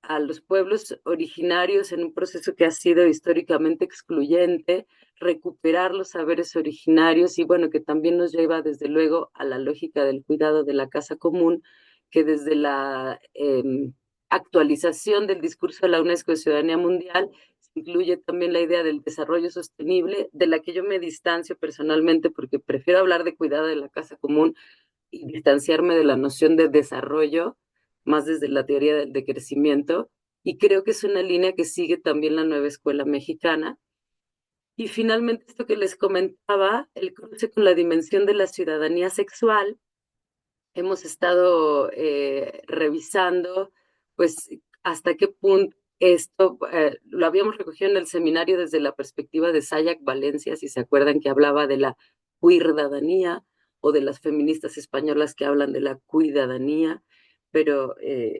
a los pueblos originarios en un proceso que ha sido históricamente excluyente, recuperar los saberes originarios y bueno, que también nos lleva desde luego a la lógica del cuidado de la casa común, que desde la actualización del discurso de la UNESCO de Ciudadanía Mundial se incluye también la idea del desarrollo sostenible, de la que yo me distancio personalmente porque prefiero hablar de cuidado de la casa común y distanciarme de la noción de desarrollo, más desde la teoría de crecimiento, y creo que es una línea que sigue también la nueva escuela mexicana. Y finalmente, esto que les comentaba, el cruce con la dimensión de la ciudadanía sexual, hemos estado revisando, pues, hasta qué punto esto lo habíamos recogido en el seminario desde la perspectiva de Sayak Valencia, si se acuerdan que hablaba de la cuidadanía o de las feministas españolas que hablan de la cuidadanía, pero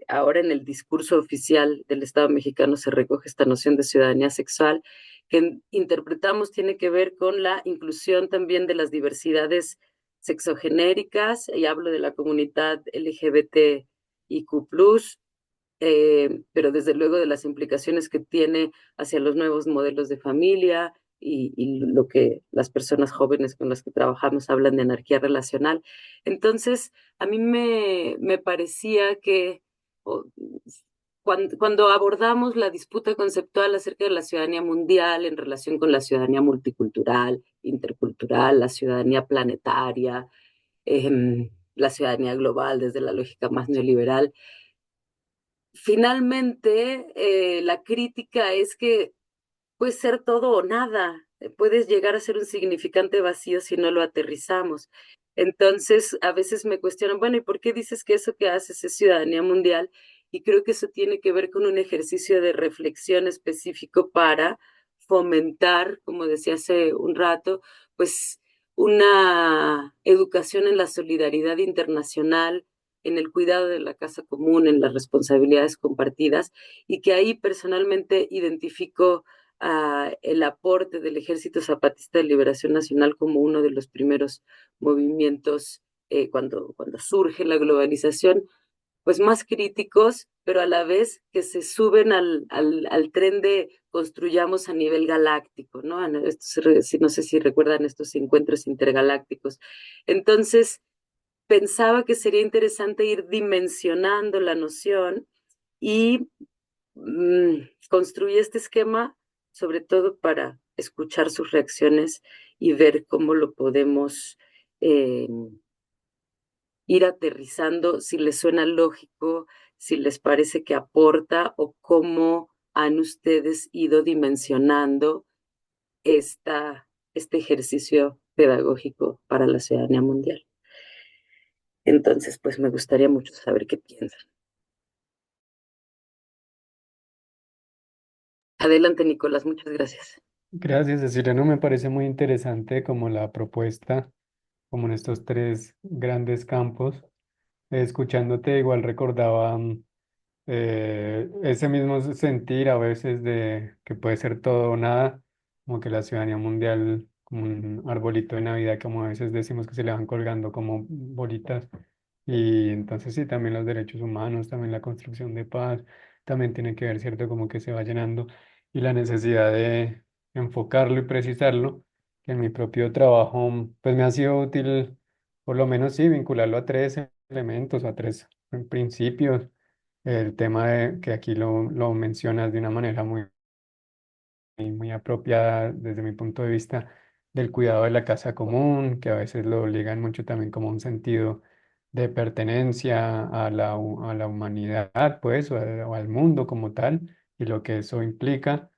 ahora en el discurso oficial del Estado mexicano se recoge esta noción de ciudadanía sexual que interpretamos tiene que ver con la inclusión también de las diversidades sexogenéricas, y hablo de la comunidad LGBTIQ+, pero desde luego de las implicaciones que tiene hacia los nuevos modelos de familia y lo que las personas jóvenes con las que trabajamos hablan de anarquía relacional. Entonces, a mí me parecía que oh, cuando abordamos la disputa conceptual acerca de la ciudadanía mundial en relación con la ciudadanía multicultural, intercultural, la ciudadanía planetaria, la ciudadanía global desde la lógica más neoliberal, finalmente la crítica es que puede ser todo o nada, puedes llegar a ser un significante vacío si no lo aterrizamos. Entonces, a veces me cuestionan, bueno, ¿y por qué dices que eso que haces es ciudadanía mundial? Y creo que eso tiene que ver con un ejercicio de reflexión específico para fomentar, como decía hace un rato, pues una educación en la solidaridad internacional, en el cuidado de la casa común, en las responsabilidades compartidas, y que ahí personalmente identifico el aporte del Ejército Zapatista de Liberación Nacional como uno de los primeros movimientos cuando surge la globalización, pues más críticos, pero a la vez que se suben al tren de construyamos a nivel galáctico, ¿no? No sé si recuerdan estos encuentros intergalácticos. Entonces, pensaba que sería interesante ir dimensionando la noción y construí este esquema sobre todo para escuchar sus reacciones y ver cómo lo podemos eh, ir aterrizando, si les suena lógico, si les parece que aporta o cómo han ustedes ido dimensionando este ejercicio pedagógico para la ciudadanía mundial. Entonces, pues me gustaría mucho saber qué piensan. Adelante, Nicolás, muchas gracias.
Gracias, Cecilia. No, me parece muy interesante como la propuesta, como en estos tres grandes campos. Escuchándote igual recordaba ese mismo sentir a veces de que puede ser todo o nada, como que la ciudadanía mundial, como un arbolito de Navidad, como a veces decimos que se le van colgando como bolitas. Y entonces sí, también los derechos humanos, también la construcción de paz, también tiene que ver, ¿cierto? Como que se va llenando y la necesidad de enfocarlo y precisarlo, que en mi propio trabajo, pues me ha sido útil, por lo menos sí, vincularlo a tres elementos, a tres principios. El tema de, que aquí lo mencionas de una manera muy apropiada desde mi punto de vista del cuidado de la casa común, que a veces lo ligan mucho también como un sentido de pertenencia a a la humanidad, pues, o al mundo como tal, y lo que eso implica.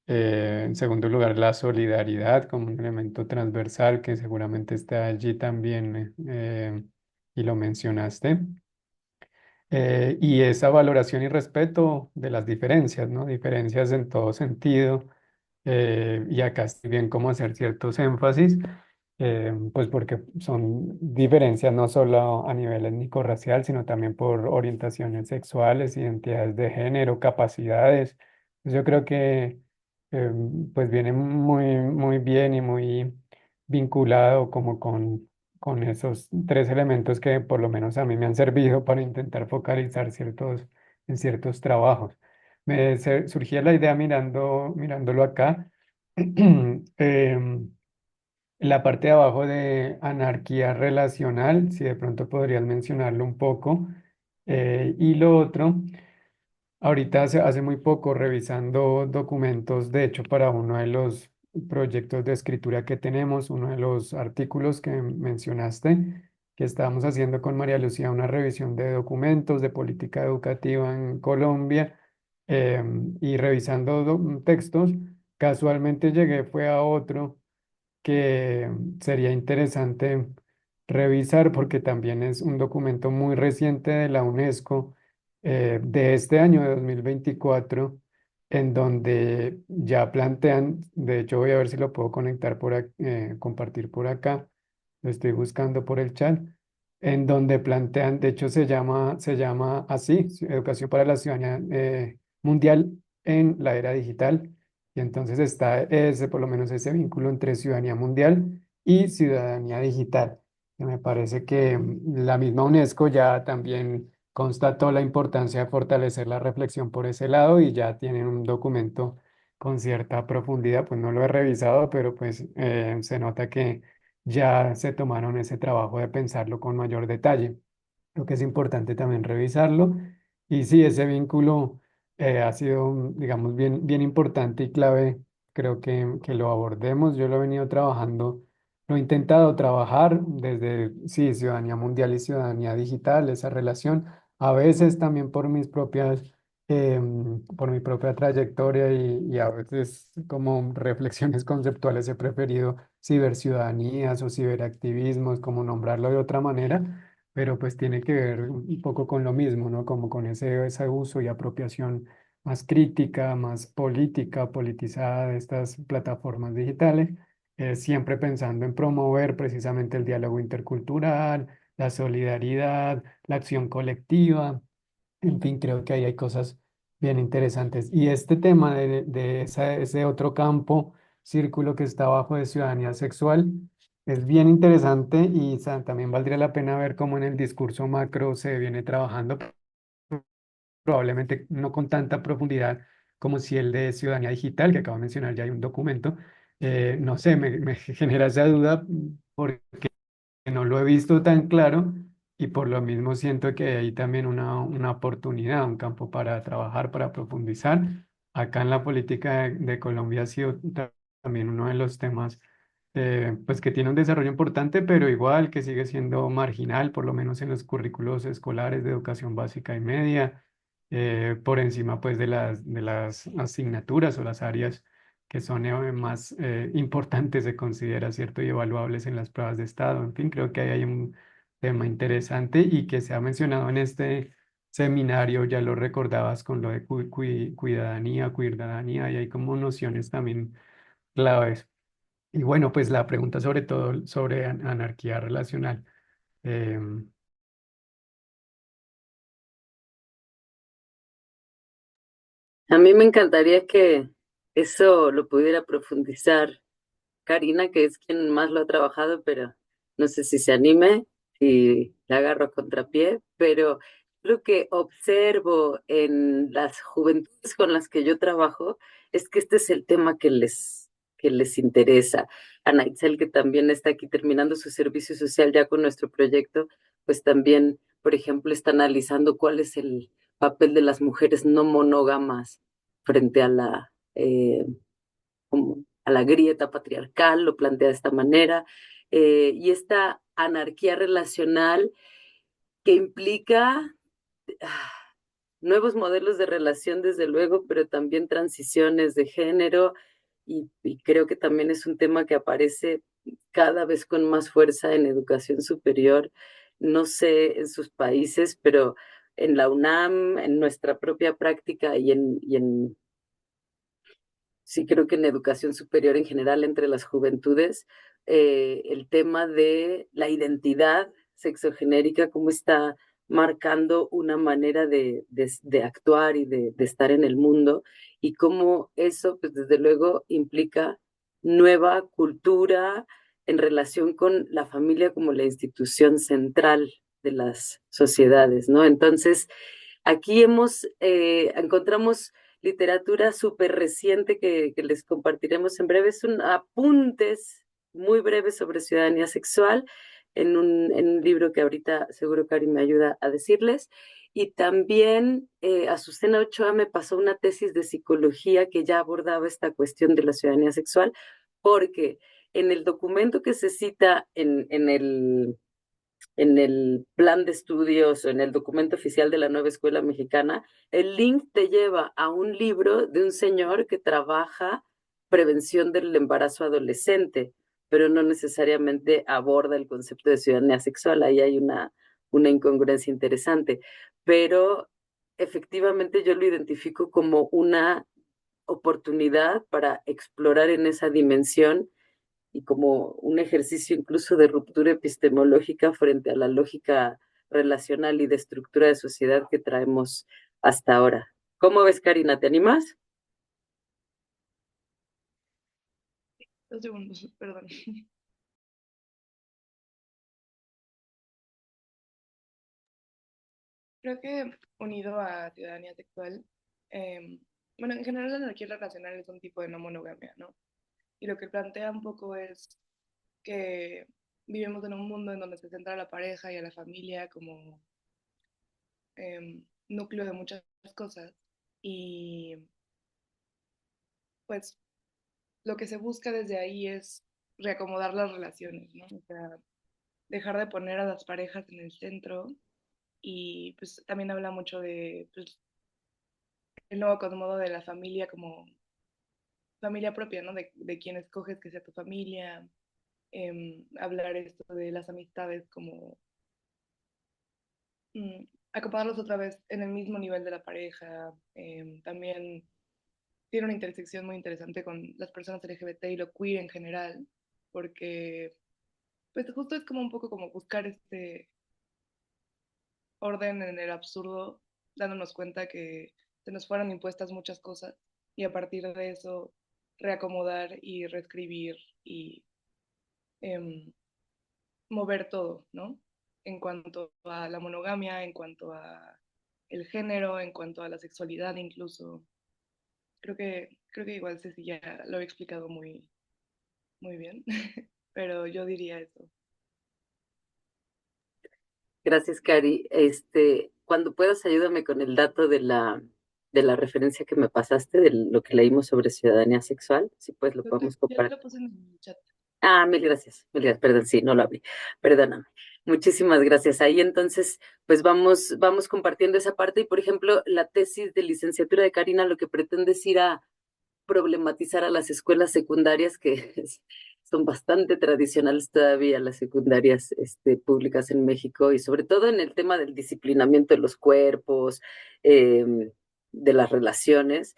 En segundo lugar, la solidaridad como un elemento transversal que seguramente está allí también, y lo mencionaste. Y esa valoración y respeto de las diferencias, ¿no? Diferencias en todo sentido. Y acá estoy bien cómo hacer ciertos énfasis, pues porque son diferencias no solo a nivel étnico-racial, sino también por orientaciones sexuales, identidades de género, capacidades. Pues yo creo que pues viene muy bien y muy vinculado como con esos tres elementos que por lo menos a mí me han servido para intentar focalizar en ciertos trabajos. Surgía la idea mirándolo acá, en la parte de abajo de anarquía relacional, si de pronto podrías mencionarlo un poco. Y lo otro, ahorita hace muy poco revisando documentos, de hecho para uno de los proyectos de escritura que tenemos, uno de los artículos que mencionaste, que estábamos haciendo con María Lucía, una revisión de documentos de política educativa en Colombia, y revisando textos, casualmente llegué, fue a otro que sería interesante revisar porque también es un documento muy reciente de la UNESCO, de este año de 2024, en donde ya plantean, de hecho voy a ver si lo puedo conectar compartir por acá, lo estoy buscando por el chat, en donde plantean, de hecho se llama así, Educación para la Ciudadanía Mundial en la Era Digital. Y entonces está ese, por lo menos ese vínculo entre ciudadanía mundial y ciudadanía digital. Que me parece que la misma UNESCO ya también constató la importancia de fortalecer la reflexión por ese lado y ya tienen un documento con cierta profundidad. Pues no lo he revisado, pero pues se nota que ya se tomaron ese trabajo de pensarlo con mayor detalle. Creo que es importante también revisarlo. Y sí, ese vínculo ha sido, digamos, bien importante y clave. Creo que lo abordemos. Yo lo he venido trabajando, lo he intentado trabajar desde, sí, ciudadanía mundial y ciudadanía digital, esa relación. A veces también por mi propia trayectoria y a veces como reflexiones conceptuales he preferido ciberciudadanías o ciberactivismos, como nombrarlo de otra manera, pero pues tiene que ver un poco con lo mismo, ¿no? Como con ese uso y apropiación más crítica, más política, politizada de estas plataformas digitales, siempre pensando en promover precisamente el diálogo intercultural, la solidaridad, la acción colectiva. En fin, creo que ahí hay cosas bien interesantes. Y este tema ese otro campo, círculo que está abajo de ciudadanía sexual, es bien interesante y también valdría la pena ver cómo en el discurso macro se viene trabajando, probablemente no con tanta profundidad como si el de ciudadanía digital, que acabo de mencionar, ya hay un documento. No sé, me genera esa duda porque no lo he visto tan claro, y por lo mismo siento que hay también una oportunidad, un campo para trabajar, para profundizar. Acá en la política de Colombia ha sido también uno de los temas pues que tiene un desarrollo importante, pero igual que sigue siendo marginal, por lo menos en los currículos escolares de educación básica y media, por encima pues de las asignaturas o las áreas que son más importantes, se considera, ¿cierto? Y evaluables en las pruebas de estado. En fin, creo que ahí hay un tema interesante y que se ha mencionado en este seminario, ya lo recordabas con lo de cuidadanía, y hay como nociones también claves. Y bueno, pues la pregunta sobre todo sobre anarquía relacional. Em,
A mí me encantaría que eso lo pudiera profundizar Karina, que es quien más lo ha trabajado, pero no sé si se anime, si la agarro a contrapié, pero lo que observo en las juventudes con las que yo trabajo es que este es el tema que les interesa. Ana Itzel, que también está aquí terminando su servicio social ya con nuestro proyecto, pues también, por ejemplo, está analizando cuál es el papel de las mujeres no monógamas frente a como a la grieta patriarcal, lo plantea de esta manera, y esta anarquía relacional que implica ah, nuevos modelos de relación, desde luego, pero también transiciones de género, y creo que también es un tema que aparece cada vez con más fuerza en educación superior, no sé en sus países, pero en la UNAM, en nuestra propia práctica sí creo que en educación superior en general entre las juventudes, el tema de la identidad sexogenérica, cómo está marcando una manera de actuar y de estar en el mundo, y cómo eso, pues desde luego, implica nueva cultura en relación con la familia como la institución central de las sociedades, ¿no? Entonces, aquí encontramos literatura súper reciente que les compartiremos en breve. Son apuntes muy breves sobre ciudadanía sexual en un libro que ahorita seguro Cari me ayuda a decirles. Y también Azucena Ochoa me pasó una tesis de psicología que ya abordaba esta cuestión de la ciudadanía sexual, porque en el documento que se cita en el plan de estudios o en el documento oficial de la nueva escuela mexicana, el link te lleva a un libro de un señor que trabaja prevención del embarazo adolescente, pero no necesariamente aborda el concepto de ciudadanía sexual. Ahí hay una incongruencia interesante, pero efectivamente yo lo identifico como una oportunidad para explorar en esa dimensión y como un ejercicio incluso de ruptura epistemológica frente a la lógica relacional y de estructura de sociedad que traemos hasta ahora. ¿Cómo ves, Karina? ¿Te animas?
2 segundos, perdón. Creo que unido a ciudadanía sexual, bueno, en general la anarquía relacional es un tipo de no monogamia, ¿no? Y lo que plantea un poco es que vivimos en un mundo en donde se centra a la pareja y a la familia como núcleo de muchas cosas. Y pues lo que se busca desde ahí es reacomodar las relaciones, ¿no? O sea, dejar de poner a las parejas en el centro y pues también habla mucho de pues, el nuevo acomodo de la familia como familia propia, ¿no? De quién escoges que sea tu familia, hablar esto de las amistades como acomodarlos otra vez en el mismo nivel de la pareja. También tiene una intersección muy interesante con las personas LGBT y lo queer en general, porque pues justo es como un poco como buscar este orden en el absurdo, dándonos cuenta que se nos fueron impuestas muchas cosas y a partir de eso reacomodar y reescribir y eh, mover todo, ¿no? En cuanto a la monogamia, en cuanto a el género, en cuanto a la sexualidad incluso. Creo que igual Ceci ya lo he explicado muy bien, pero yo diría eso.
Gracias, Cari. Cuando puedas, ayúdame con el dato de la referencia que me pasaste de lo que leímos sobre ciudadanía sexual. Si pues lo
Creo que
podemos
ya
compartir.
lo puse en el chat.
Ah, mil gracias, mil gracias. Perdón, sí, no lo abrí. Perdóname. Muchísimas gracias. Ahí entonces, pues vamos compartiendo esa parte. Y por ejemplo, la tesis de licenciatura de Karina lo que pretende es ir a problematizar a las escuelas secundarias que son bastante tradicionales todavía, las secundarias públicas en México, y sobre todo en el tema del disciplinamiento de los cuerpos, de las relaciones.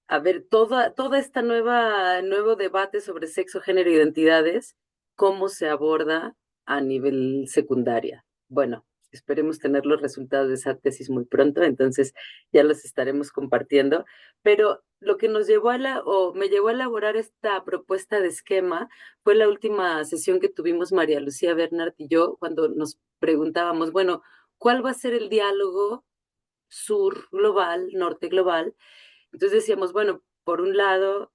A ver, toda esta nuevo debate sobre sexo, género e identidades, ¿cómo se aborda a nivel secundaria? Bueno, esperemos tener los resultados de esa tesis muy pronto, entonces ya los estaremos compartiendo. Pero lo que nos llevó o me llevó a elaborar esta propuesta de esquema fue la última sesión que tuvimos María Lucía Bernard y yo, cuando nos preguntábamos, bueno, ¿cuál va a ser el diálogo sur global, norte global? Entonces decíamos, bueno, por un lado,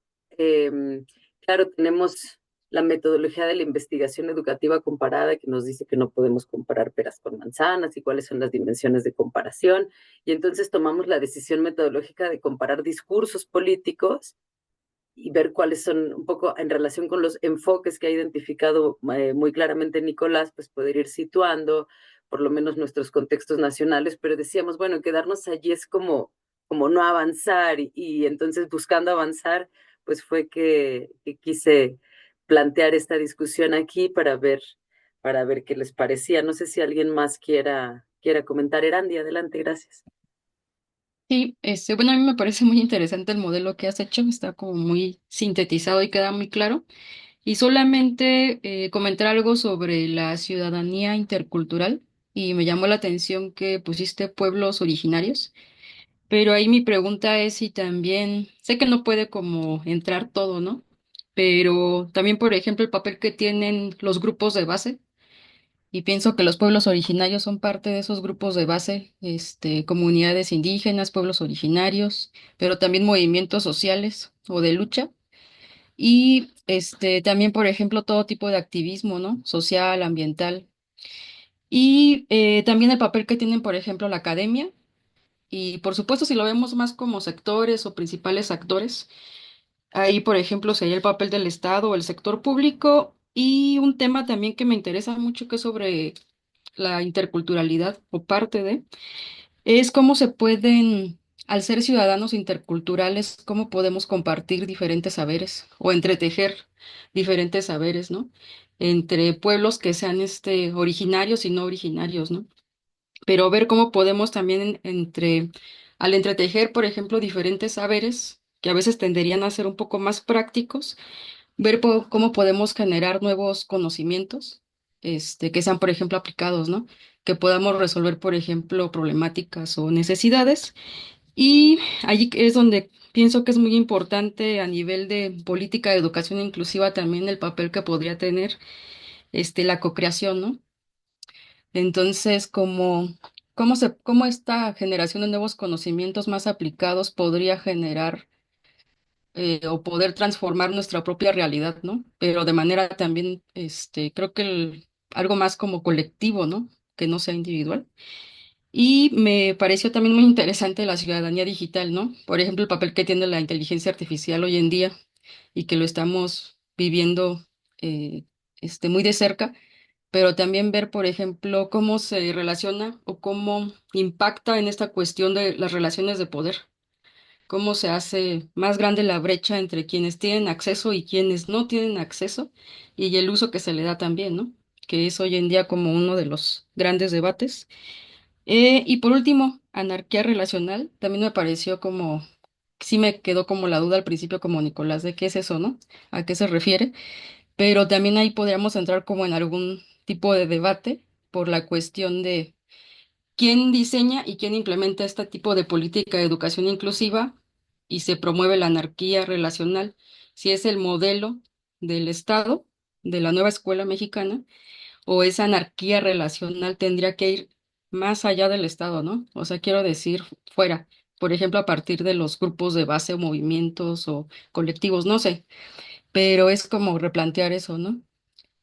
claro, tenemos la metodología de la investigación educativa comparada que nos dice que no podemos comparar peras con manzanas y cuáles son las dimensiones de comparación. Y entonces tomamos la decisión metodológica de comparar discursos políticos y ver cuáles son un poco en relación con los enfoques que ha identificado muy claramente Nicolás, pues poder ir situando por lo menos nuestros contextos nacionales, pero decíamos, bueno, quedarnos allí es como no avanzar y entonces buscando avanzar, pues fue que quise plantear esta discusión aquí para ver qué les parecía. No sé si alguien más quiera comentar. Erandi, adelante, gracias.
Sí, bueno, a mí me parece muy interesante el modelo que has hecho, está como muy sintetizado y queda muy claro. Y solamente comentar algo sobre la ciudadanía intercultural, y me llamó la atención que pusiste pueblos originarios, pero ahí mi pregunta es si también, sé que no puede como entrar todo, ¿no? Pero también, por ejemplo, el papel que tienen los grupos de base. Y pienso que los pueblos originarios son parte de esos grupos de base, comunidades indígenas, pueblos originarios, pero también movimientos sociales o de lucha. Y también, por ejemplo, todo tipo de activismo, ¿no? Social, ambiental. Y también el papel que tienen, por ejemplo, la academia. Y por supuesto, si lo vemos más como sectores o principales actores, ahí, por ejemplo, sería el papel del Estado o el sector público. Y un tema también que me interesa mucho, que es sobre la interculturalidad o parte de, es cómo se pueden, al ser ciudadanos interculturales, cómo podemos compartir diferentes saberes o entretejer diferentes saberes, ¿no? Entre pueblos que sean originarios y no originarios, ¿no? Pero ver cómo podemos también al entretejer, por ejemplo, diferentes saberes que a veces tenderían a ser un poco más prácticos, ver cómo podemos generar nuevos conocimientos, que sean, por ejemplo, aplicados, ¿no? Que podamos resolver, por ejemplo, problemáticas o necesidades. Y allí es donde pienso que es muy importante a nivel de política de educación inclusiva también el papel que podría tener, la cocreación, ¿no? Entonces, cómo esta generación de nuevos conocimientos más aplicados podría generar o poder transformar nuestra propia realidad, ¿no? Pero de manera también, creo que algo más como colectivo, ¿no? Que no sea individual. Y me pareció también muy interesante la ciudadanía digital, ¿no? Por ejemplo, el papel que tiene la inteligencia artificial hoy en día y que lo estamos viviendo eh, muy de cerca, pero también ver, por ejemplo, cómo se relaciona o cómo impacta en esta cuestión de las relaciones de poder, cómo se hace más grande la brecha entre quienes tienen acceso y quienes no tienen acceso, y el uso que se le da también, ¿no? Que es hoy en día como uno de los grandes debates. Y por último, anarquía relacional, también me pareció como, sí me quedó como la duda al principio como Nicolás de qué es eso, ¿no? ¿A qué se refiere? Pero también ahí podríamos entrar como en algún tipo de debate por la cuestión de quién diseña y quién implementa este tipo de política de educación inclusiva y se promueve la anarquía relacional, si es el modelo del Estado, de la nueva escuela mexicana, o esa anarquía relacional tendría que ir más allá del Estado, ¿no? O sea, quiero decir, fuera, por ejemplo, a partir de los grupos de base o movimientos o colectivos, no sé, pero es como replantear eso, ¿no?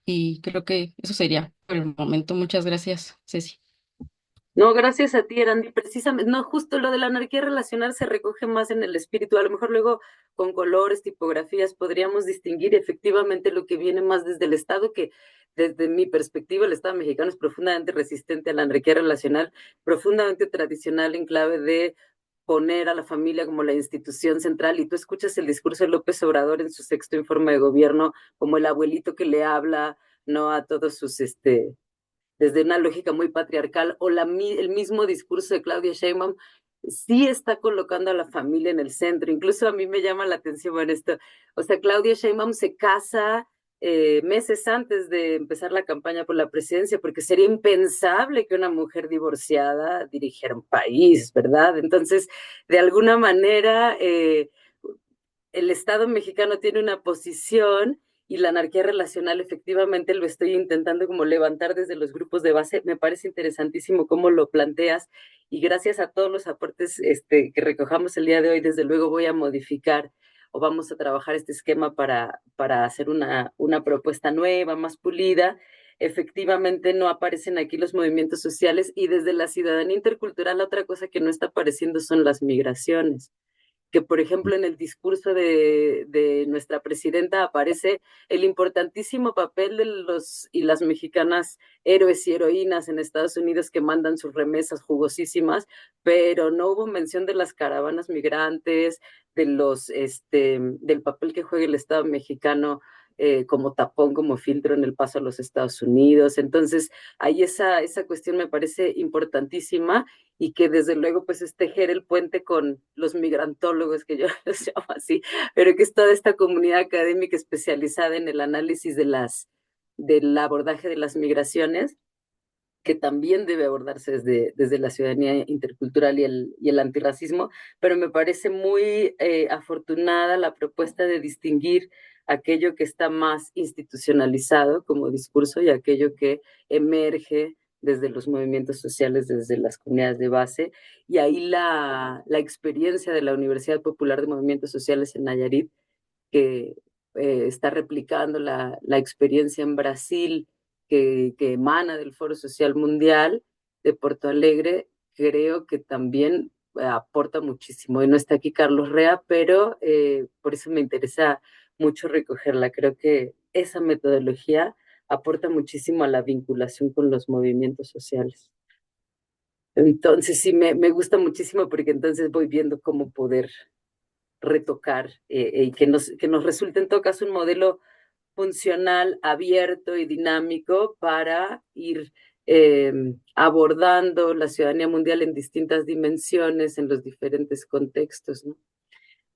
Y creo que eso sería por el momento. Muchas gracias, Ceci.
No, gracias a ti, Erandi. Precisamente, no, justo lo de la anarquía relacional se recoge más en el espíritu. A lo mejor luego con colores, tipografías, podríamos distinguir efectivamente lo que viene más desde el Estado, que desde mi perspectiva el Estado mexicano es profundamente resistente a la anarquía relacional, profundamente tradicional en clave de poner a la familia como la institución central. Y tú escuchas el discurso de López Obrador en su sexto informe de gobierno como el abuelito que le habla, no a todos sus desde una lógica muy patriarcal, o el mismo discurso de Claudia Sheinbaum sí está colocando a la familia en el centro. Incluso a mí me llama la atención bueno, esto. O sea, Claudia Sheinbaum se casa meses antes de empezar la campaña por la presidencia, porque sería impensable que una mujer divorciada dirigiera un país, ¿verdad? Entonces, de alguna manera, el Estado mexicano tiene una posición y la anarquía relacional efectivamente lo estoy intentando como levantar desde los grupos de base. Me parece interesantísimo cómo lo planteas y gracias a todos los aportes que recojamos el día de hoy, desde luego voy a modificar o vamos a trabajar este esquema para hacer una propuesta nueva, más pulida. Efectivamente no aparecen aquí los movimientos sociales y desde la ciudadanía intercultural la otra cosa que no está apareciendo son las migraciones, que por ejemplo en el discurso de nuestra presidenta aparece el importantísimo papel de los y las mexicanas héroes y heroínas en Estados Unidos que mandan sus remesas jugosísimas, pero no hubo mención de las caravanas migrantes, del papel que juega el Estado mexicano como tapón, como filtro en el paso a los Estados Unidos. Entonces, ahí esa cuestión me parece importantísima y que desde luego pues es tejer el puente con los migrantólogos, que yo los llamo así, pero que es toda esta comunidad académica especializada en el análisis del abordaje de las migraciones, que también debe abordarse desde la ciudadanía intercultural y el antirracismo, pero me parece muy afortunada la propuesta de distinguir aquello que está más institucionalizado como discurso y aquello que emerge desde los movimientos sociales, desde las comunidades de base, y ahí la experiencia de la Universidad Popular de Movimientos Sociales en Nayarit, que está replicando la experiencia en Brasil que emana del Foro Social Mundial de Porto Alegre, creo que también aporta muchísimo. Y no está aquí Carlos Rea, pero por eso me interesa mucho recogerla. Creo que esa metodología aporta muchísimo a la vinculación con los movimientos sociales. Entonces sí, me gusta muchísimo porque entonces voy viendo cómo poder retocar y que nos resulte en todo caso un modelo funcional, abierto y dinámico para ir abordando la ciudadanía mundial en distintas dimensiones, en los diferentes contextos, ¿no?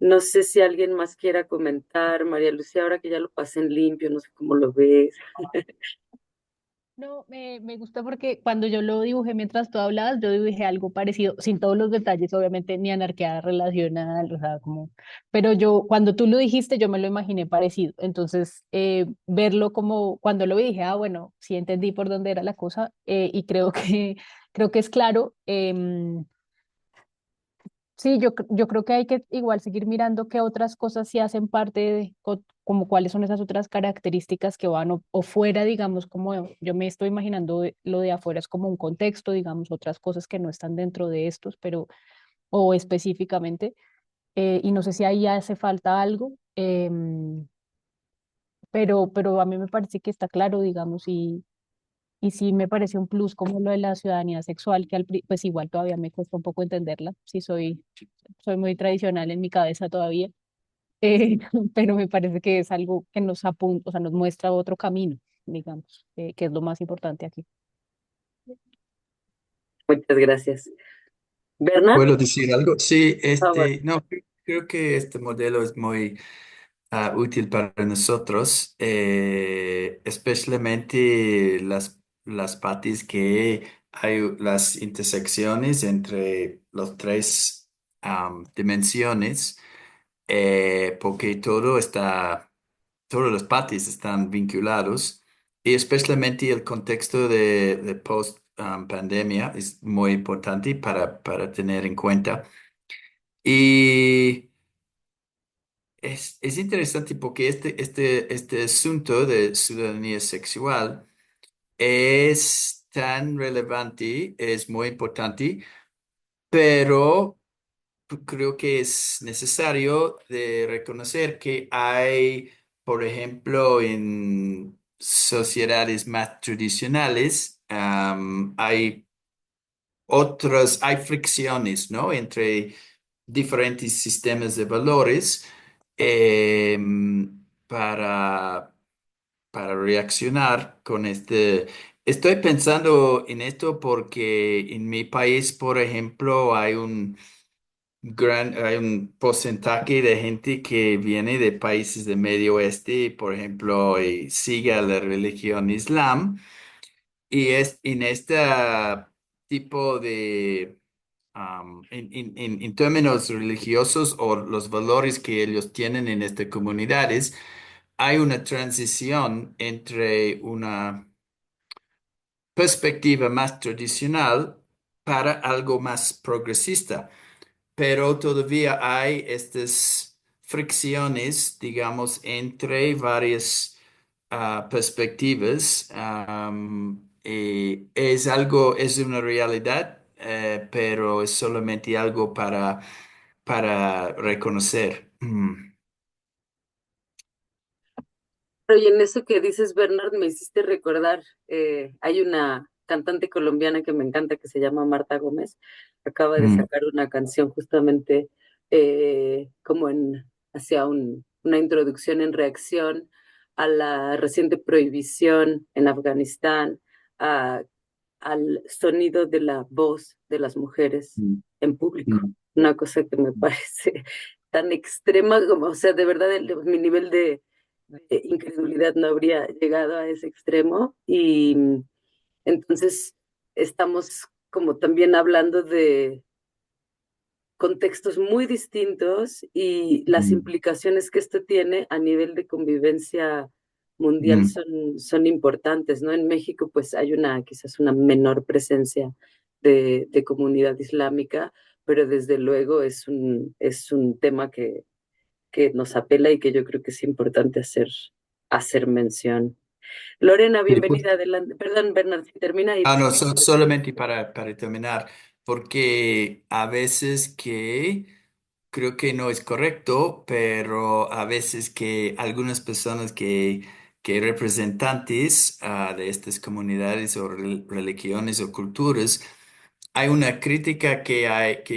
No sé si alguien más quiera comentar, María Lucía, ahora que ya lo pasé en limpio, no sé cómo lo ves.
No, me gusta porque cuando yo lo dibujé mientras tú hablabas, yo dibujé algo parecido, sin todos los detalles, obviamente, ni anarquía relacional, o sea, como, pero yo, cuando tú lo dijiste, yo me lo imaginé parecido. Entonces, verlo como, cuando lo vi, dije, ah, bueno, sí entendí por dónde era la cosa, y creo que es claro. Sí, yo creo que hay que igual seguir mirando qué otras cosas sí hacen parte de, como cuáles son esas otras características que van o fuera, digamos, como yo me estoy imaginando lo de afuera es como un contexto, digamos, otras cosas que no están dentro de estos, pero, o específicamente, y no sé si ahí hace falta algo, pero a mí me parece que está claro, digamos, y sí me parece un plus como lo de la ciudadanía sexual, que pues igual todavía me cuesta un poco entenderla, si soy muy tradicional en mi cabeza todavía, eh, pero me parece que es algo que nos apunta, o sea, nos muestra otro camino, digamos, que es lo más importante aquí.
Muchas gracias. Bernard,
¿Puedo decir algo? Sí,
por favor.
no, creo que este modelo es muy útil para nosotros, especialmente las partes que hay las intersecciones entre las tres dimensiones, porque todas las partes están vinculados y especialmente el contexto de post pandemia es muy importante para tener en cuenta. Y es interesante porque este asunto de ciudadanía sexual es tan relevante, es muy importante, pero creo que es necesario de reconocer que hay, por ejemplo, en sociedades más tradicionales, hay fricciones, ¿no? Entre diferentes sistemas de valores para, para reaccionar con este. Estoy pensando en esto porque en mi país, por ejemplo, hay un porcentaje de gente que viene de países de Medio Oeste, por ejemplo, y sigue a la religión Islam. Y es en este tipo de, en términos religiosos o los valores que ellos tienen en estas comunidades, hay una transición entre una perspectiva más tradicional para algo más progresista, pero todavía hay estas fricciones, digamos, entre varias perspectivas. Y es una realidad, pero es solamente algo para reconocer.
Oye, en eso que dices, Bernard, me hiciste recordar, hay una cantante colombiana que me encanta que se llama Marta Gómez, acaba de
Mm,
sacar una canción justamente como hacia una introducción en reacción a la reciente prohibición en Afganistán, a- al sonido de la voz de las mujeres
Mm,
en público.
mm.
Una cosa que me parece tan extrema como, o sea, de verdad, mi nivel de incredulidad no habría llegado a ese extremo y entonces estamos como también hablando de contextos muy distintos y las
Mm,
implicaciones que esto tiene a nivel de convivencia mundial
mm.
son importantes, ¿no? En México pues hay quizás una menor presencia de comunidad islámica, pero desde luego es un tema que nos apela y que yo creo que es importante hacer mención. Lorena,
Sí, pues,
bienvenida, adelante. Perdón, Bernard, si termina y
no, solamente para terminar, porque a veces que creo que no es correcto, pero a veces que algunas personas que representantes de estas comunidades o religiones o culturas, hay una crítica que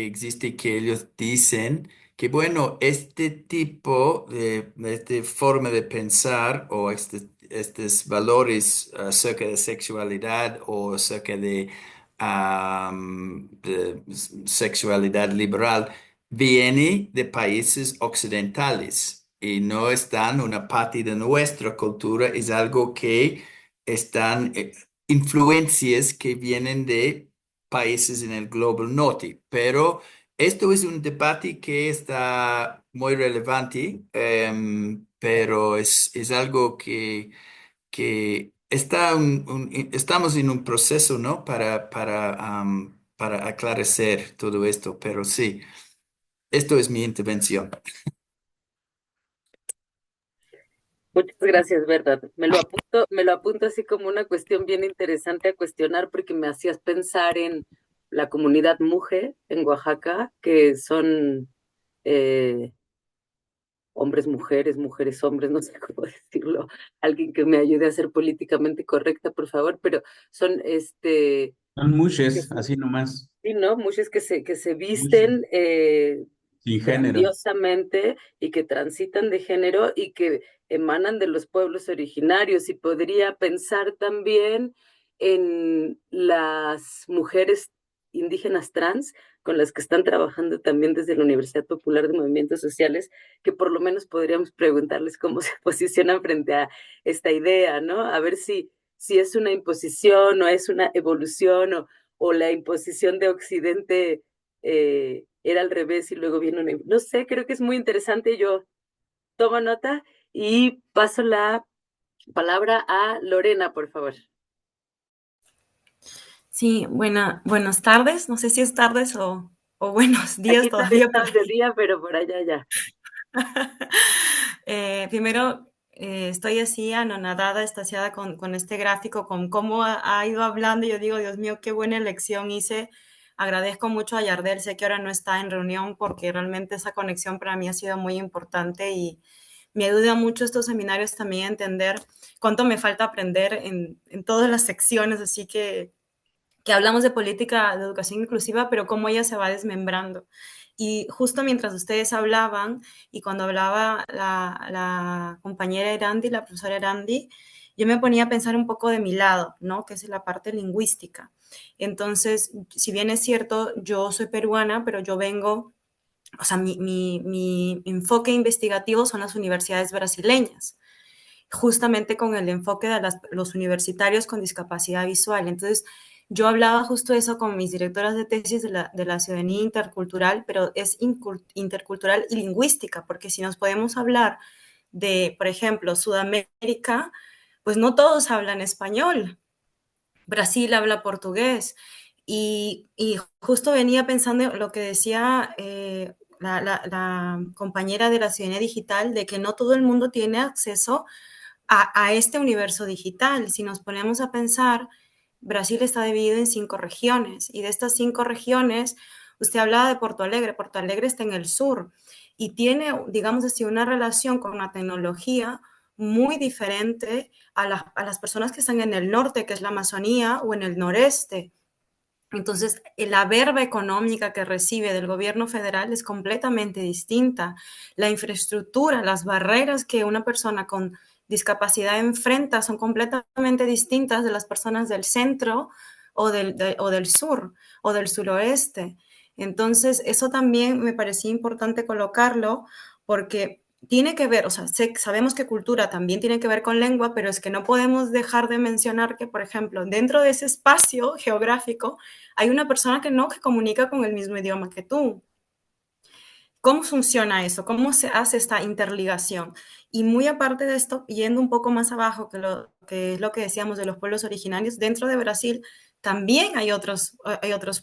existe que ellos dicen que, bueno, este tipo de esta forma de pensar o estos valores acerca de sexualidad o acerca de sexualidad liberal viene de países occidentales y no están una parte de nuestra cultura, es algo que están influencias que vienen de países en el Global Norte. Pero esto es un debate que está muy relevante, pero es algo que estamos en un proceso, ¿no? Para aclarecer todo esto, pero sí. Esto es mi intervención.
muchas gracias, verdad. Me lo apunto así como una cuestión bien interesante a cuestionar porque me hacías pensar en la comunidad Muje en Oaxaca, que son eh, hombres, mujeres, mujeres, hombres, no sé cómo decirlo. Alguien que me ayude a ser políticamente correcta, por favor, pero son
Son
que
mushes,
se-
así nomás,
sí, ¿no? Muchos que se
mushes,
visten
sin género.
grandiosamente y que transitan de género y que emanan de los pueblos originarios. Y podría pensar también en las mujeres indígenas trans con las que están trabajando también desde la Universidad Popular de Movimientos Sociales, que por lo menos podríamos preguntarles cómo se posicionan frente a esta idea, ¿no? A ver si es una imposición o es una evolución o la imposición de Occidente era al revés y luego viene una. No sé, creo que es muy interesante. Yo tomo nota y paso la palabra a Lorena, por favor.
Sí, buenas tardes. No sé si es tardes o buenos días
Aquí todavía
todavía por
estamos de
aquí.
día, pero por allá ya.
Primero, estoy así anonadada, extasiada con este gráfico, con cómo ha ido hablando. Yo digo, Dios mío, qué buena elección hice. Agradezco mucho a Yardel, sé que ahora no está en reunión porque realmente esa conexión para mí ha sido muy importante y me ayuda mucho estos seminarios también a entender cuánto me falta aprender en todas las secciones, así que hablamos de política de educación inclusiva, pero cómo ella se va desmembrando. Y justo mientras ustedes hablaban, y cuando hablaba la compañera Erandi, la profesora Erandi, yo me ponía a pensar un poco de mi lado, ¿no? Que es la parte lingüística. Entonces, si bien es cierto, yo soy peruana, pero yo vengo, o sea, mi enfoque investigativo son las universidades brasileñas, justamente con el enfoque de los universitarios con discapacidad visual. Entonces, yo hablaba justo eso con mis directoras de tesis de la ciudadanía intercultural, pero es intercultural y lingüística, porque si nos podemos hablar de, por ejemplo, Sudamérica, pues no todos hablan español. Brasil habla portugués. Y justo venía pensando en lo que decía la compañera de la ciudadanía digital, de que no todo el mundo tiene acceso a este universo digital. Si nos ponemos a pensar, Brasil está dividido en 5 regiones y de estas 5 regiones, usted hablaba de Porto Alegre está en el sur y tiene, digamos así, una relación con una tecnología muy diferente a las personas que están en el norte, que es la Amazonía, o en el noreste. Entonces, la verba económica que recibe del gobierno federal es completamente distinta. La infraestructura, las barreras que una persona con discapacidad enfrenta son completamente distintas de las personas del centro o del sur o del suroeste. Entonces, eso también me parecía importante colocarlo porque tiene que ver, o sea, sabemos que cultura también tiene que ver con lengua, pero es que no podemos dejar de mencionar que, por ejemplo, dentro de ese espacio geográfico, hay una persona que comunica con el mismo idioma que tú. ¿Cómo funciona eso? ¿Cómo se hace esta interligación? Y muy aparte de esto, yendo un poco más abajo, que es lo que decíamos de los pueblos originarios, dentro de Brasil también hay otros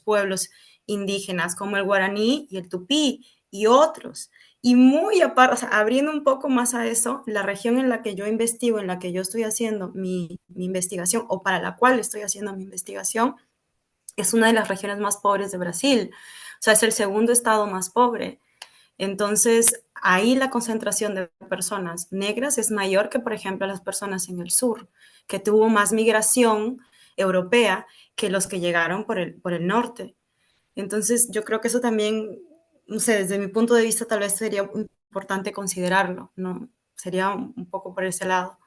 pueblos indígenas, como el guaraní y el tupí y otros. Y muy aparte, o sea, abriendo un poco más a eso, la región en la que yo investigo, en la que yo estoy haciendo mi investigación, o para la cual estoy haciendo mi investigación, es una de las regiones más pobres de Brasil. O sea, es el segundo estado más pobre. Entonces, ahí la concentración de personas negras es mayor que, por ejemplo, las personas en el sur, que tuvo más migración europea que los que llegaron por el norte. Entonces, yo creo que eso también, no sé, desde mi punto de vista tal vez sería importante considerarlo, ¿no? Sería un poco por ese lado.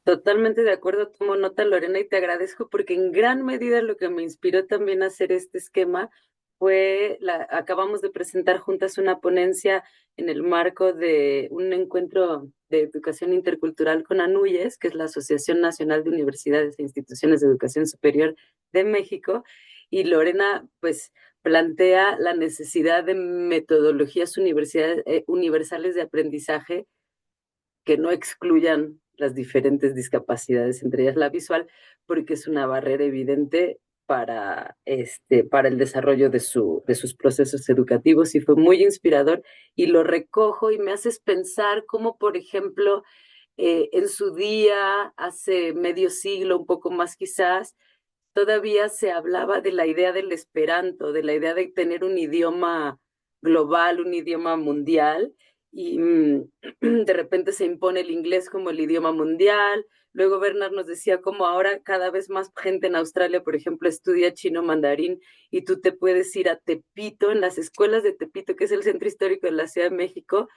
Totalmente de acuerdo, tomo nota, Lorena, y te agradezco porque en gran medida lo que me inspiró también a hacer este esquema fue, acabamos de presentar juntas una ponencia en el marco de un encuentro de educación intercultural con ANUYES, que es la Asociación Nacional de Universidades e Instituciones de Educación Superior de México, y Lorena, pues, plantea la necesidad de metodologías universales de aprendizaje que no excluyan las diferentes discapacidades, entre ellas la visual, porque es una barrera evidente para el desarrollo de sus procesos educativos y fue muy inspirador y lo recojo y me haces pensar cómo, por ejemplo, en su día, hace medio siglo, un poco más quizás, todavía se hablaba de la idea del esperanto, de la idea de tener un idioma global, un idioma mundial, y de repente se impone el inglés como el idioma mundial. Luego Bernard nos decía cómo ahora cada vez más gente en Australia, por ejemplo, estudia chino mandarín y tú te puedes ir a Tepito, en las escuelas de Tepito, que es el centro histórico de la Ciudad de México,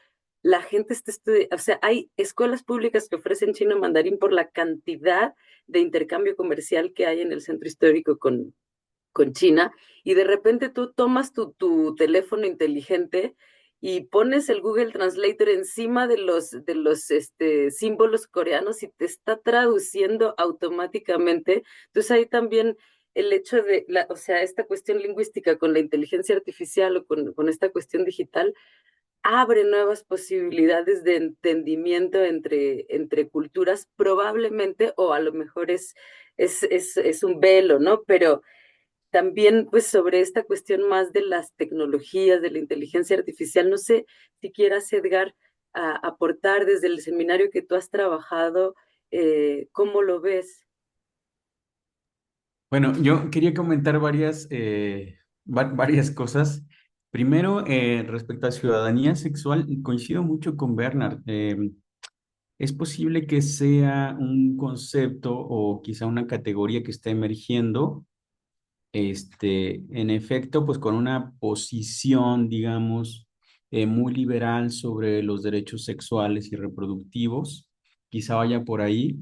la gente está estudiando, o sea, hay escuelas públicas que ofrecen chino mandarín por la cantidad de intercambio comercial que hay en el centro histórico con China, y de repente tú tomas tu teléfono inteligente y pones el Google Translator encima de los símbolos coreanos y te está traduciendo automáticamente. Entonces ahí también el hecho de, o sea, esta cuestión lingüística con la inteligencia artificial o con esta cuestión digital abre nuevas posibilidades de entendimiento entre culturas, probablemente, o a lo mejor es un velo, ¿no? Pero también, pues, sobre esta cuestión más de las tecnologías, de la inteligencia artificial, no sé si quieras, Edgar, aportar desde el seminario que tú has trabajado, ¿cómo lo ves?
Bueno, yo quería comentar varias cosas. Primero, respecto a ciudadanía sexual, coincido mucho con Bernard. Es posible que sea un concepto o quizá una categoría que está emergiendo, en efecto, pues con una posición, digamos, muy liberal sobre los derechos sexuales y reproductivos. Quizá vaya por ahí.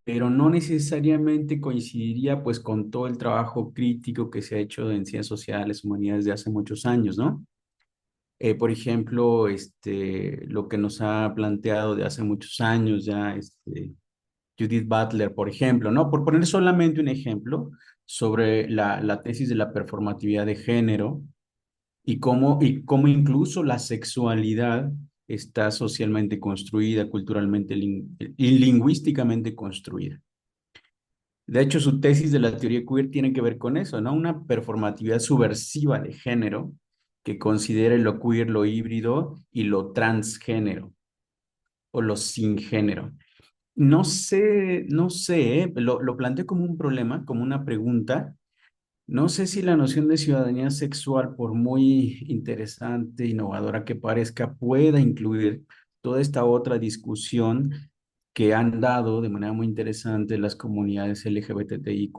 Pero no necesariamente coincidiría pues con todo el trabajo crítico que se ha hecho en ciencias sociales, humanidades de hace muchos años, ¿no? Por ejemplo, lo que nos ha planteado de hace muchos años ya, Judith Butler, por ejemplo, ¿no? Por poner solamente un ejemplo sobre la tesis de la performatividad de género y cómo incluso la sexualidad está socialmente construida, culturalmente y lingüísticamente construida. De hecho, su tesis de la teoría queer tiene que ver con eso, ¿no? Una performatividad subversiva de género que considere lo queer, lo híbrido y lo transgénero o lo sin género. No sé, lo planteo como un problema, como una pregunta. No sé si la noción de ciudadanía sexual, por muy interesante, innovadora que parezca, pueda incluir toda esta otra discusión que han dado de manera muy interesante las comunidades LGBTIQ+,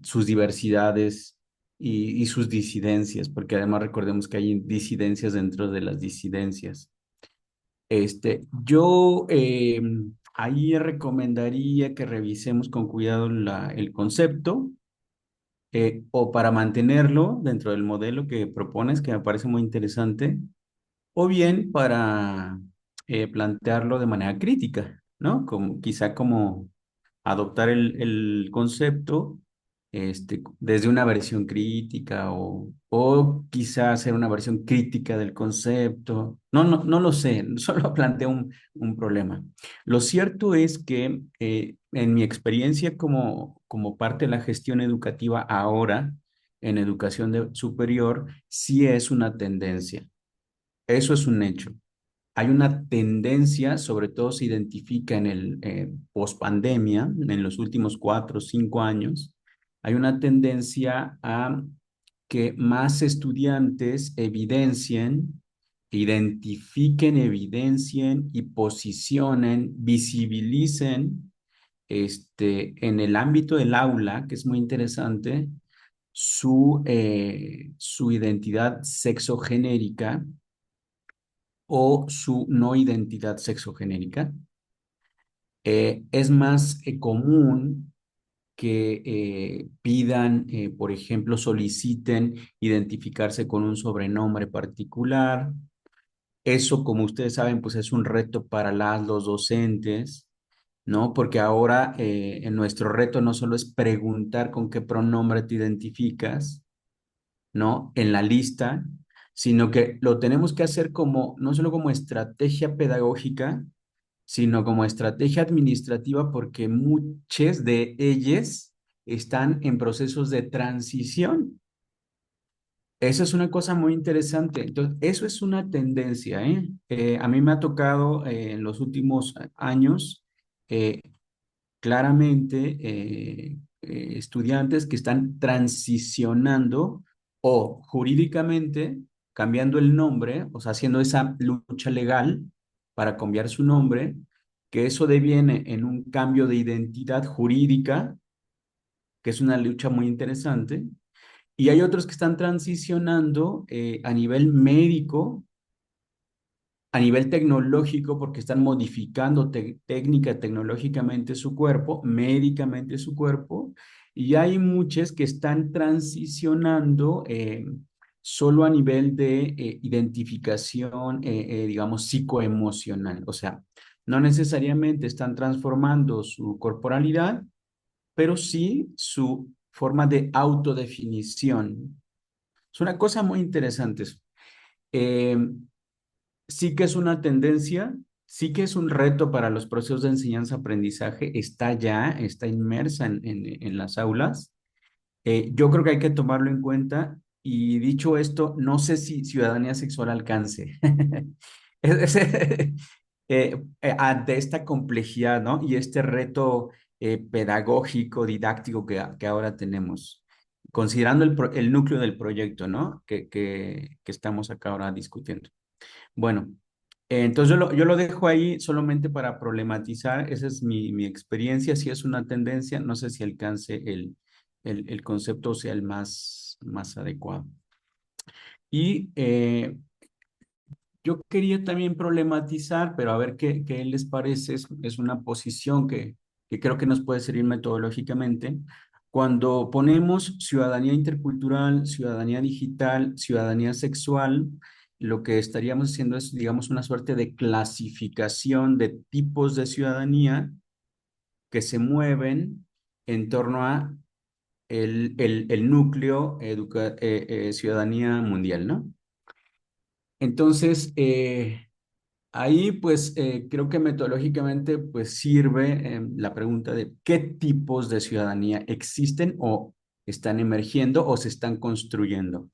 sus diversidades y sus disidencias, porque además recordemos que hay disidencias dentro de las disidencias. Yo ahí recomendaría que revisemos con cuidado el concepto, o para mantenerlo dentro del modelo que propones, que me parece muy interesante, o bien para plantearlo de manera crítica, ¿no? Quizá como adoptar el concepto desde una versión crítica o quizá hacer una versión crítica del concepto. No lo sé, solo planteo un problema. Lo cierto es que en mi experiencia como parte de la gestión educativa ahora en educación superior, sí es una tendencia. Eso es un hecho. Hay una tendencia, sobre todo se identifica en el post-pandemia, en los últimos 4 o 5 años, hay una tendencia a que más estudiantes identifiquen, evidencien y posicionen, visibilicen en el ámbito del aula, que es muy interesante, su identidad sexogenérica o su no identidad sexogenérica. Es más común que pidan, por ejemplo, soliciten identificarse con un sobrenombre particular. Eso, como ustedes saben, pues es un reto para los docentes, ¿no? Porque ahora en nuestro reto no solo es preguntar con qué pronombre te identificas, ¿no? En la lista, sino que lo tenemos que hacer como, no solo como estrategia pedagógica, sino como estrategia administrativa, porque muchas de ellas están en procesos de transición. Eso es una cosa muy interesante. Entonces, eso es una tendencia, ¿eh? A mí me ha tocado en los últimos años eh, claramente estudiantes que están transicionando o jurídicamente cambiando el nombre, o sea, haciendo esa lucha legal para cambiar su nombre, que eso deviene en un cambio de identidad jurídica, que es una lucha muy interesante, y hay otros que están transicionando a nivel médico, a nivel tecnológico, porque están modificando técnica tecnológicamente su cuerpo, médicamente su cuerpo, y hay muchas que están transicionando solo a nivel de identificación, digamos, psicoemocional. O sea, no necesariamente están transformando su corporalidad, pero sí su forma de autodefinición. Es una cosa muy interesante eso. Eh, sí que es una tendencia, sí que es un reto para los procesos de enseñanza-aprendizaje, está inmersa en las aulas. Yo creo que hay que tomarlo en cuenta y dicho esto, no sé si ciudadanía sexual alcance. Ante esta complejidad, ¿no? Y este reto pedagógico, didáctico que ahora tenemos, considerando el núcleo del proyecto, ¿no? Que estamos acá ahora discutiendo. Bueno, entonces yo lo dejo ahí solamente para problematizar, esa es mi experiencia, si es una tendencia, no sé si alcance el concepto sea el más adecuado. Y yo quería también problematizar, pero a ver qué les parece, es una posición que creo que nos puede servir metodológicamente. Cuando ponemos ciudadanía intercultural, ciudadanía digital, ciudadanía sexual, lo que estaríamos haciendo es, digamos, una suerte de clasificación de tipos de ciudadanía que se mueven en torno a el núcleo ciudadanía mundial, ¿no? Entonces, ahí pues creo que metodológicamente pues sirve la pregunta de qué tipos de ciudadanía existen o están emergiendo o se están construyendo.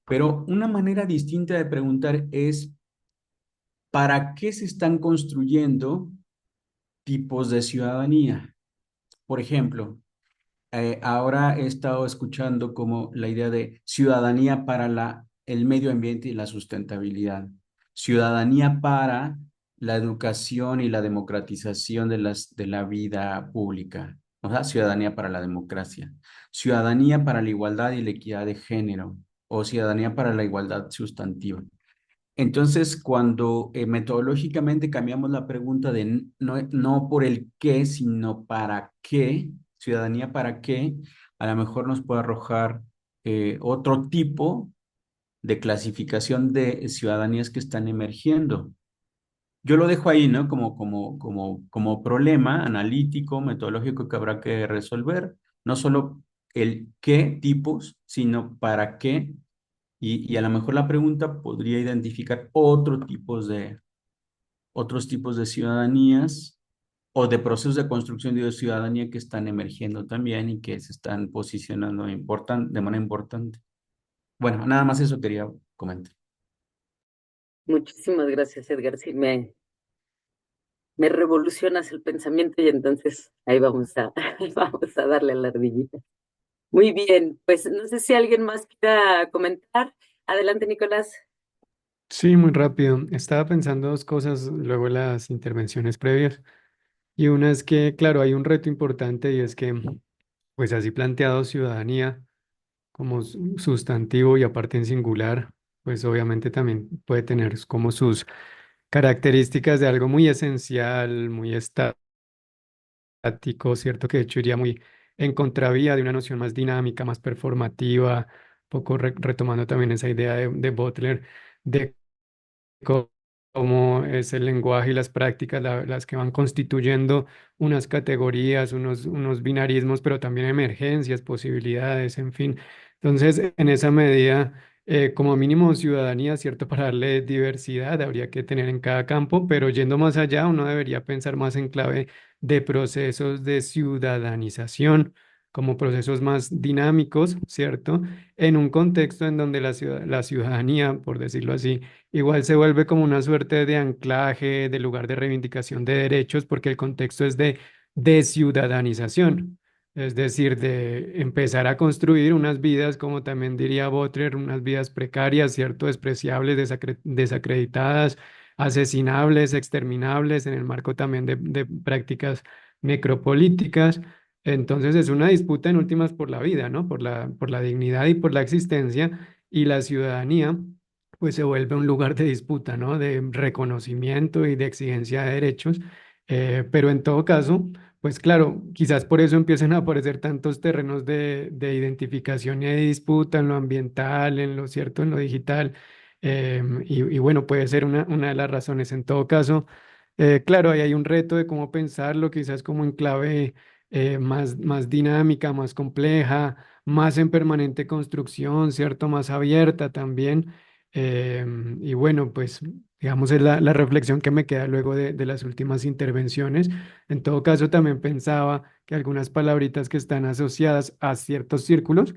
Pero una manera distinta de preguntar es ¿para qué se están construyendo tipos de ciudadanía? Por ejemplo, ahora he estado escuchando como la idea de ciudadanía para el medio ambiente y la sustentabilidad, ciudadanía para la educación y la democratización de la vida pública, o sea, ciudadanía para la democracia, ciudadanía para la igualdad y la equidad de género, o ciudadanía para la igualdad sustantiva. Entonces, cuando metodológicamente cambiamos la pregunta de no por el qué, sino para qué, ciudadanía para qué, a lo mejor nos puede arrojar otro tipo de clasificación de ciudadanías que están emergiendo. Yo lo dejo ahí, ¿no? Como problema analítico, metodológico que habrá que resolver, no solo el qué tipos, sino para qué y a lo mejor la pregunta podría identificar otros tipos de ciudadanías o de procesos de construcción de ciudadanía que están emergiendo también y que se están posicionando de manera importante. Bueno, nada más eso quería comentar.
Muchísimas gracias, Edgar. Sí, me revolucionas el pensamiento y entonces ahí vamos a, vamos a darle a la ardillita. Muy bien, pues no sé si alguien más quiera comentar. Adelante, Nicolás.
Sí, muy rápido. Estaba pensando dos cosas luego de las intervenciones previas. Y una es que, claro, hay un reto importante y es que, pues así planteado, ciudadanía como sustantivo y aparte en singular, pues obviamente también puede tener como sus características de algo muy esencial, muy estático, ¿cierto? Que de hecho iría muy en contravía de una noción más dinámica, más performativa, poco retomando también esa idea de Butler de cómo es el lenguaje y las prácticas las que van constituyendo unas categorías, unos binarismos, pero también emergencias, posibilidades, en fin. Entonces, en esa medida, como mínimo ciudadanía, ¿cierto? Para darle diversidad habría que tener en cada campo, pero yendo más allá, uno debería pensar más en clave de procesos de ciudadanización como procesos más dinámicos, ¿cierto? En un contexto en donde la ciudadanía, por decirlo así, igual se vuelve como una suerte de anclaje, de lugar de reivindicación de derechos, porque el contexto es de ciudadanización, es decir, de empezar a construir unas vidas, como también diría Butler, unas vidas precarias, ¿cierto? Despreciables, desacreditadas, asesinables, exterminables, en el marco también de prácticas necropolíticas. Entonces es una disputa en últimas por la vida, ¿no? Por la dignidad y por la existencia y la ciudadanía pues se vuelve un lugar de disputa, ¿no? De reconocimiento y de exigencia de derechos. Pero en todo caso, pues claro, quizás por eso empiezan a aparecer tantos terrenos de identificación y de disputa en lo ambiental, en lo cierto, en lo digital. Y bueno, puede ser una de las razones. En todo caso, claro, ahí hay un reto de cómo pensarlo, quizás como en clave más dinámica, más compleja, más en permanente construcción, ¿cierto? Más abierta también. Y bueno, pues digamos es la reflexión que me queda luego de las últimas intervenciones. En todo caso, también pensaba que algunas palabritas que están asociadas a ciertos círculos,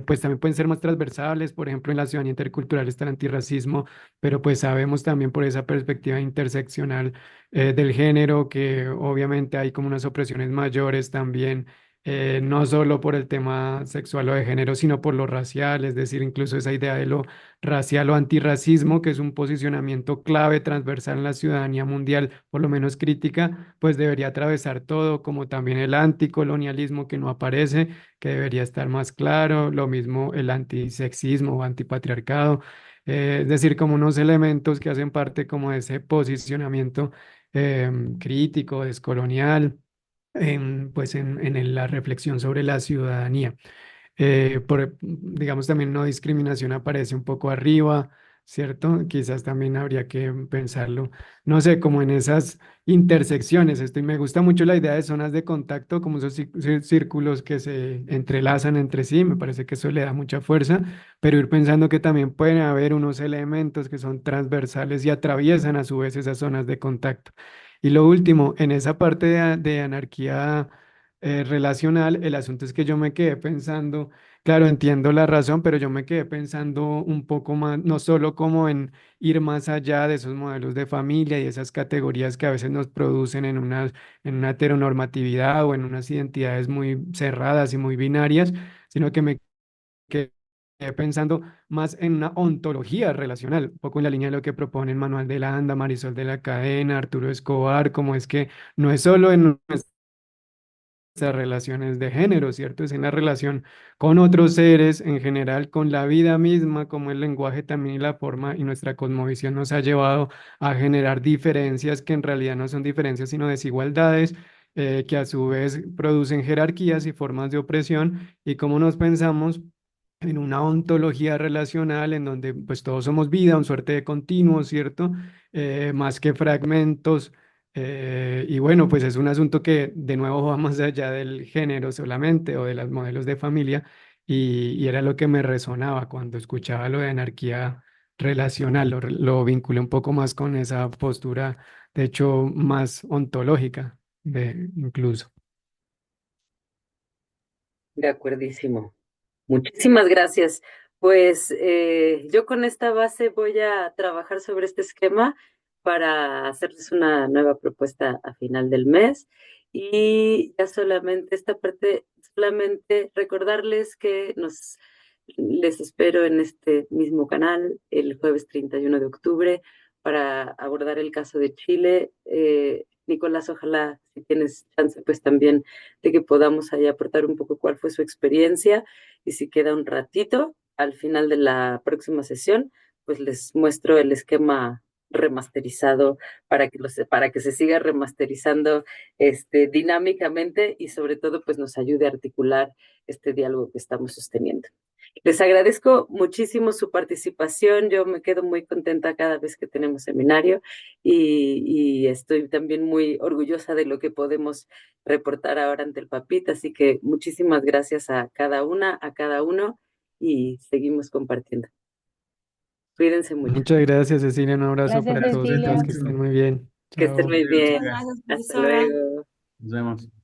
pues también pueden ser más transversales. Por ejemplo, en la ciudadanía intercultural está el antirracismo, pero pues sabemos también por esa perspectiva interseccional del género que obviamente hay como unas opresiones mayores también, no solo por el tema sexual o de género, sino por lo racial, es decir, incluso esa idea de lo racial o antirracismo, que es un posicionamiento clave transversal en la ciudadanía mundial, por lo menos crítica, pues debería atravesar todo, como también el anticolonialismo que no aparece, que debería estar más claro, lo mismo el antisexismo o antipatriarcado, es decir, como unos elementos que hacen parte como de ese posicionamiento crítico, descolonial, pues en la reflexión sobre la ciudadanía. Digamos, también no discriminación aparece un poco arriba, ¿cierto? Quizás también habría que pensarlo, no sé, como en esas intersecciones. Y me gusta mucho la idea de zonas de contacto, como esos círculos que se entrelazan entre sí, me parece que eso le da mucha fuerza, pero ir pensando que también pueden haber unos elementos que son transversales y atraviesan a su vez esas zonas de contacto. Y lo último, en esa parte de anarquía relacional, el asunto es que yo me quedé pensando, claro, entiendo la razón, pero yo me quedé pensando un poco más, no solo como en ir más allá de esos modelos de familia y esas categorías que a veces nos producen en una heteronormatividad o en unas identidades muy cerradas y muy binarias, sino que me quedé pensando más en una ontología relacional, un poco en la línea de lo que proponen Manuel de Landa, Marisol de la Cadena, Arturo Escobar, como es que no es solo en nuestras relaciones de género, ¿cierto? Es en la relación con otros seres, en general con la vida misma, como el lenguaje también y la forma y nuestra cosmovisión nos ha llevado a generar diferencias que en realidad no son diferencias, sino desigualdades, que a su vez producen jerarquías y formas de opresión, y cómo nos pensamos en una ontología relacional en donde pues todos somos vida, un suerte de continuo, ¿cierto? Más que fragmentos, y bueno, pues es un asunto que de nuevo va más allá del género solamente o de los modelos de familia, y era lo que me resonaba cuando escuchaba lo de anarquía relacional, lo vinculé un poco más con esa postura, de hecho, más ontológica incluso.
De acuerdísimo. Muchísimas gracias. Pues yo con esta base voy a trabajar sobre este esquema para hacerles una nueva propuesta a final del mes. Y ya solamente esta parte, solamente recordarles que les espero en este mismo canal el jueves 31 de octubre para abordar el caso de Chile. Nicolás, ojalá si tienes chance, pues también de que podamos ahí aportar un poco cuál fue su experiencia, y si queda un ratito al final de la próxima sesión, pues les muestro el esquema remasterizado para que se siga remasterizando dinámicamente, y sobre todo pues nos ayude a articular este diálogo que estamos sosteniendo. Les agradezco muchísimo su participación. Yo me quedo muy contenta cada vez que tenemos seminario, y estoy también muy orgullosa de lo que podemos reportar ahora ante el PAPIT. Así que muchísimas gracias a cada una, a cada uno, y seguimos compartiendo. Cuídense mucho.
Muchas gracias, Cecilia. Un abrazo
Gracias,
para todos y
Cecilia.
todas, que estén muy bien.
Que estén
Chao.
muy bien.
Muchas gracias,
Hasta
profesora.
luego.
Nos vemos.